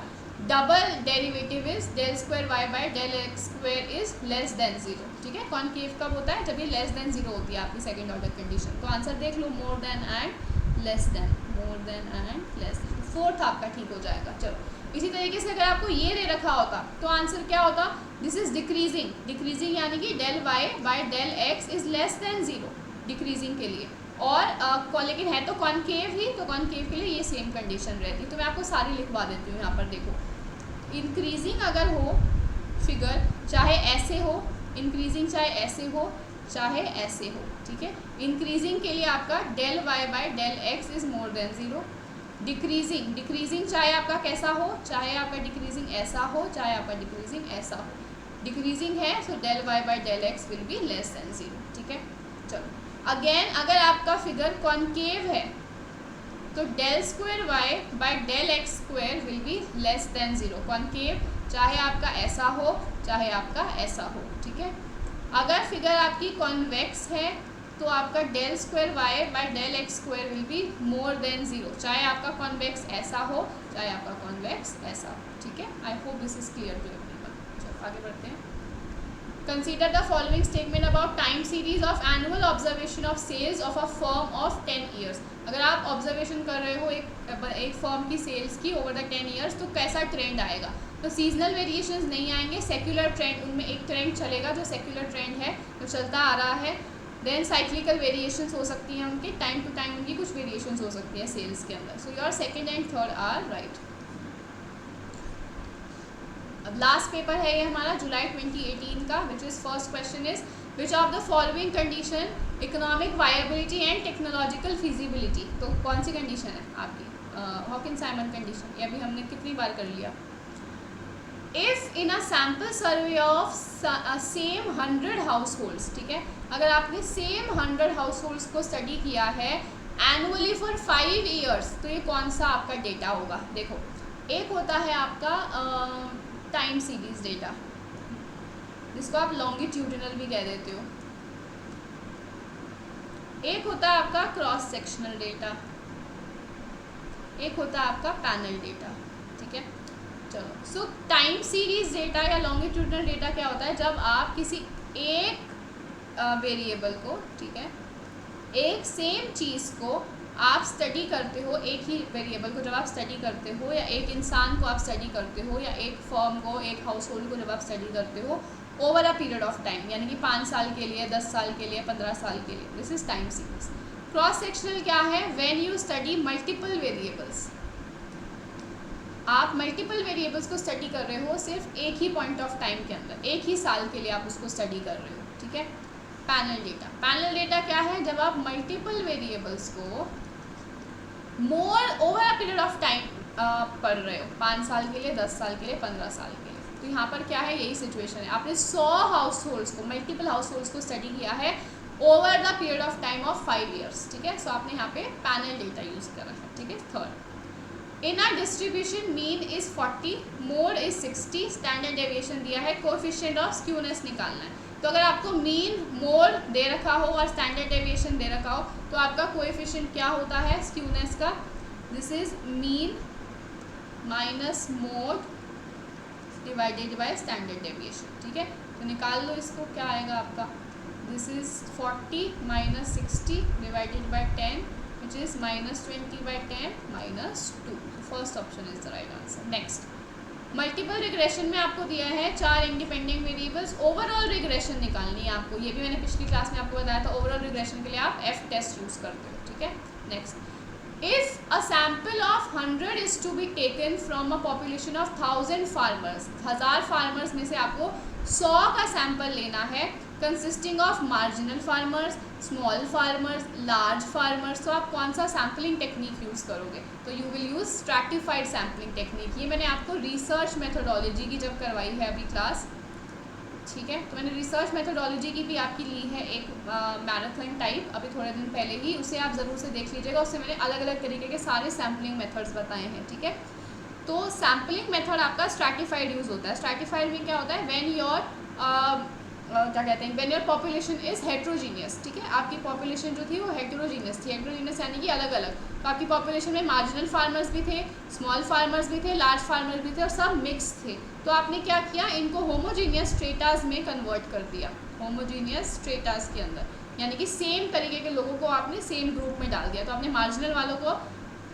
Speaker 1: double derivative is del square y bye del x square is less than 0, ठीक है। कॉनकेव कब होता है, जब ये लेस देन 0 होती है आपकी सेकंड ऑर्डर कंडीशन। तो आंसर देख लो, more than and less than, more than and less than, 4th आपका ठीक हो जाएगा। चलो, इसी तरीके से अगर आपको ये दे रखा होता तो आंसर क्या होता, दिस इज डिक्रीजिंग, डिक्रीजिंग यानी कि del y bye del x is less than 0, decreasing के लिए। और लेकिन है तो कॉनकेव ही, तो कॉनकेव के लिए ये सेम कंडीशन रहती है। तो मैं आपको सारी लिखवा देती हूँ यहाँ पर, देखो इंक्रीजिंग अगर हो फिगर, चाहे ऐसे हो, इंक्रीजिंग चाहे ऐसे हो चाहे ऐसे हो, ठीक है। इंक्रीजिंग के लिए आपका del y bye del x is more than 0। Decreasing, decreasing चाहे आपका कैसा हो, चाहे आपका डिक्रीजिंग ऐसा हो, चाहे आपका डिक्रीजिंग ऐसा हो, डिक्रीजिंग है, so del y by del x will be less than 0, ठीक है। चलो अगेन, अगर आपका फिगर कॉन्केव है तो del square y by del x square will be less than 0, concave, चाहे आपका ऐसा हो चाहे आपका ऐसा हो, ठीक है। अगर फिगर आपकी कॉन्वेक्स है तो आपका del square y by del x square will be more than 0, चाहे आपका कॉन्वेक्स ऐसा हो चाहे आपका कॉन्वेक्स ऐसा हो, ठीक है। I hope this is clear to everyone. चलो आगे बढ़ते हैं। Consider the following statement about time series of annual observation of sales of a firm of 10 years. अगर आप ऑब्जर्वेशन कर रहे हो एक फर्म की सेल्स की ओवर द 10 ईयर्स, तो कैसा ट्रेंड आएगा? तो सीजनल वेरिएशंस नहीं आएंगे, सेक्युलर ट्रेंड, उनमें एक ट्रेंड चलेगा जो सेक्युलर ट्रेंड है, जो चलता आ रहा है। देन साइक्लिकल वेरिएशंस हो सकती हैं उनकी, टाइम टू टाइम उनकी कुछ वेरिएशंस हो सकती है सेल्स के अंदर। So your second and third are right. अब लास्ट पेपर है ये हमारा जुलाई 2018 का, which is first question is which of the following condition economic viability and technological feasibility. तो कौन सी कंडीशन है आपकी? हॉकिंस साइमन कंडीशन, ये अभी हमने कितनी बार कर लिया। If in a sample survey of same 100 house holds, ठीक है, अगर आपने सेम 100 हाउस होल्ड्स को स्टडी किया है एनुअली फॉर 5 ईयर्स, तो ये कौन सा आपका डेटा होगा? देखो, एक होता है आपका टाइम सीरीज डेटा, जिसको आप लॉन्गिट्यूडिनल भी कह देते हो। एक होता है आपका क्रॉस सेक्शनल डेटा, एक होता है आपका पैनल डेटा, ठीक है। चलो, सो टाइम सीरीज डेटा या लॉन्गिट्यूडिनल डेटा क्या होता है? जब आप किसी एक वेरिएबल को, ठीक है, एक सेम चीज़ को आप स्टडी करते हो, एक ही वेरिएबल को जब आप स्टडी करते हो, या एक इंसान को आप स्टडी करते हो, या एक फर्म को, एक हाउस होल्ड को जब आप स्टडी करते हो over a period of time, यानी कि 5 साल के लिए, 10 साल के लिए, 15 साल के लिए, this is time series. Cross sectional क्या है? When you study multiple variables, आप मल्टीपल वेरिएबल्स को स्टडी कर रहे हो सिर्फ एक ही पॉइंट ऑफ टाइम के अंदर, एक ही साल के लिए आप उसको स्टडी कर रहे हो, ठीक है। पैनल डेटा, पैनल डेटा क्या है? जब आप मल्टीपल वेरिएबल्स को more over a period of time पढ़ रहे हो, 5 साल के लिए, 10 साल के लिए, 15 साल के लिए, तो यहाँ पर क्या है? यही सिचुएशन है, आपने 100 हाउस होल्ड्स को, मल्टीपल हाउस होल्ड्स को स्टडी किया है over the period of time of 5 years, ठीक है। सो आपने यहाँ पे पैनल डेटा यूज़ करा है, ठीक है। Third, in a distribution mean is 40, mode is 60, standard deviation दिया है, कोएफिशिएंट ऑफ स्क्यूनेस निकालना है। तो अगर आपको मीन, मोड दे रखा हो और स्टैंडर्ड डेविएशन दे रखा हो, तो आपका कोएफिशिएंट क्या होता है स्क्यूनेस का? This is mean minus mode divided by standard deviation, ठीक है। तो निकाल लो इसको, क्या आएगा आपका? This is 40 minus 60 divided by 10 which is minus 20 by 10 minus 2। First option is the right answer. Next, multiple regression में आपको दिया है 4 इंडिपेंडेंट वेरिएबल्स, ओवरऑल रिग्रेशन निकालनी है आपको, ये भी मैंने पिछली क्लास में आपको बताया था। ओवरऑल रिग्रेशन के लिए आप एफ टेस्ट यूज़ करते हो, ठीक है। Next, if a sample of 100 is to be taken from a population of 1000 farmers, 1000 farmers में से आपको 100 का सैम्पल लेना है, consisting of marginal farmers, small farmers, large farmers, तो आप कौन सा सैम्पलिंग टेक्निक यूज़ करोगे? तो you will use stratified sampling technique. ये मैंने आपको रिसर्च मेथोडोलॉजी की जब करवाई है अभी क्लास, ठीक है, तो मैंने रिसर्च मेथोडोलॉजी की भी आपकी ली है एक मैराथन टाइप अभी थोड़े दिन पहले ही, उसे आप ज़रूर से देख लीजिएगा। उससे मैंने अलग अलग तरीके के सारे सैम्पलिंग मेथड्स बताए हैं, ठीक है। तो सैम्पलिंग मेथड आपका स्ट्रैटिफाइड यूज़ होता है। स्ट्रैटिफाइड में क्या होता है? व्हेन योर क्या कहते हैं, when your population is heterogeneous, ठीक है, आपकी पॉपुलेशन जो थी वो हेट्रोजीनियस थी। हेट्रोजीनियस यानी कि अलग अलग, तो आपकी पॉपुलेशन में मार्जिनल फार्मर्स भी थे, स्मॉल फार्मर्स भी थे, लार्ज फार्मर्स भी थे, और सब मिक्स थे। तो आपने क्या किया? इनको होमोजीनियस स्ट्रेटास में कन्वर्ट कर दिया, होमोजीनियस स्ट्रेटास के अंदर, यानी कि सेम तरीके के लोगों को आपने सेम ग्रुप में डाल दिया। तो आपने मार्जिनल वालों को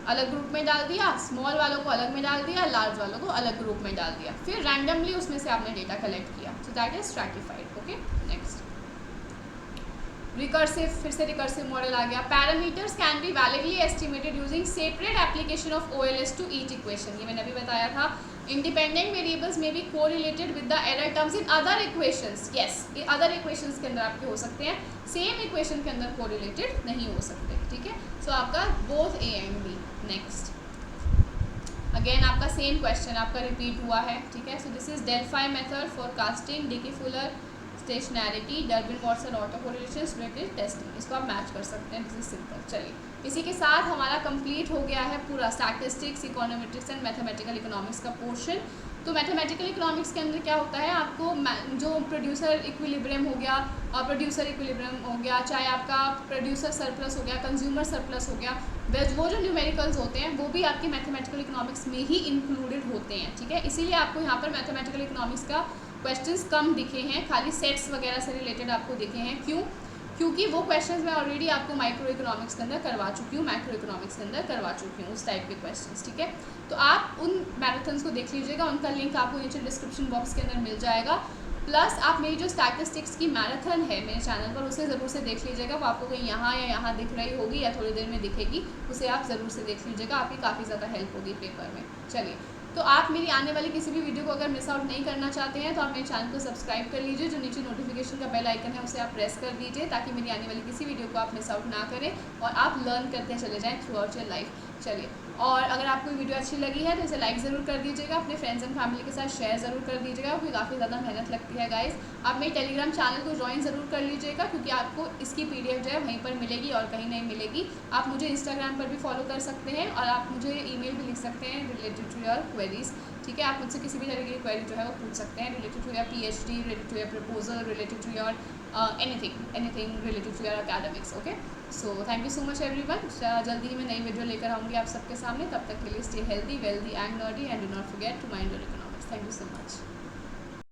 Speaker 1: अलग ग्रुप में डाल दिया, स्मॉल वालों को अलग में डाल दिया, लार्ज वालों को अलग ग्रुप में डाल दिया, फिर रैंडमली उसमें से आपने डेटा कलेक्ट किया। So that is stratified, okay. Next, recursive, फिर से रिकर्सिव मॉडल आ गया। Parameters can be validly estimated using separate application of OLS to each equation, ये मैंने अभी बताया था। इंडिपेंडेंट वेरिएबल्स में be correlated with the error terms in other equations, yes, ये अदर इक्वेशंस के अंदर आपके हो सकते हैं, सेम इक्वेशन के अंदर कोरिलेटेड नहीं हो सकते, ठीक है। सो आपका both A and B। Next, again आपका सेम क्वेश्चन आपका रिपीट हुआ है, ठीक है। So this is Delphi method forecasting, Dickey Fuller stationarity, Durbin Watson auto correlation, related testing. इसको आप मैच कर सकते हैं, दिस इज सिंपल। चलिए, इसी के साथ हमारा कंप्लीट हो गया है पूरा statistics, econometrics and mathematical economics का पोर्शन। तो मैथमेटिकल इकोनॉमिक्स के अंदर क्या होता है, आपको जो प्रोड्यूसर इक्विलिब्रियम हो गया और प्रोड्यूसर इक्विलिब्रियम हो गया, चाहे आपका प्रोड्यूसर सरप्लस हो गया, कंज्यूमर सरप्लस हो गया, वो जो न्यूमेरिकल्स होते हैं वो भी आपके मैथमेटिकल इकोनॉमिक्स में ही इंक्लूडेड होते हैं, ठीक है। इसीलिए आपको यहाँ पर मैथमेटिकल इकोनॉमिक्स का क्वेश्चंस कम दिखे हैं, खाली सेट्स वगैरह से रिलेटेड आपको दिखे हैं। क्यों? क्योंकि वो क्वेश्चंस मैं ऑलरेडी आपको माइक्रो इकोनॉमिक्स के अंदर करवा चुकी हूँ, मैक्रो इकोनॉमिक्स के अंदर करवा चुकी हूँ उस टाइप के क्वेश्चंस, ठीक है। तो आप उन मैराथन्स को देख लीजिएगा, उनका लिंक आपको नीचे डिस्क्रिप्शन बॉक्स के अंदर मिल जाएगा। प्लस आप मेरी जो स्टैटिस्टिक्स की मैराथन है मेरे चैनल पर, उसे ज़रूर से देख लीजिएगा। वो आपको कहीं यहाँ या यहाँ दिख रही होगी या थोड़ी देर में दिखेगी, उसे आप ज़रूर से देख लीजिएगा, आपकी काफ़ी ज़्यादा हेल्प होगी पेपर में। चलिए, तो आप मेरी आने वाली किसी भी वीडियो को अगर मिस आउट नहीं करना चाहते हैं तो आप मेरे चैनल को सब्सक्राइब कर लीजिए, जो नीचे नोटिफिकेशन का बेल आइकन है उसे आप प्रेस कर दीजिए, ताकि मेरी आने वाली किसी वीडियो को आप मिस आउट ना करें और आप लर्न करते चले जाएँ थ्रू आउट योर लाइफ। चलिए, और अगर आपको वीडियो अच्छी लगी है तो इसे लाइक ज़रूर कर दीजिएगा, अपने फ्रेंड्स एंड फैमिली के साथ शेयर ज़रूर कर दीजिएगा, क्योंकि काफ़ी ज़्यादा मेहनत लगती है गाइस। आप मेरे टेलीग्राम चैनल को ज्वाइन ज़रूर कर लीजिएगा, क्योंकि आपको इसकी PDF जो है वहीं पर मिलेगी और कहीं नहीं मिलेगी। आप मुझे इंस्टाग्राम पर भी फॉलो कर सकते हैं और आप मुझे ईमेल भी लिख सकते हैं रिलेटेड टू योर क्वेरीज, ठीक है। आप मुझसे किसी भी तरह की क्वेरी जो है वो पूछ सकते हैं, related to your PhD, related to your proposal, related to your anything related to your academics, okay. So thank you so much everyone. जल्दी ही मैं नई वीडियो लेकर आऊँगी आप सबके सामने। तब तक के लिए stay healthy, wealthy and nerdy and do not forget to mind your economics. Thank you so much.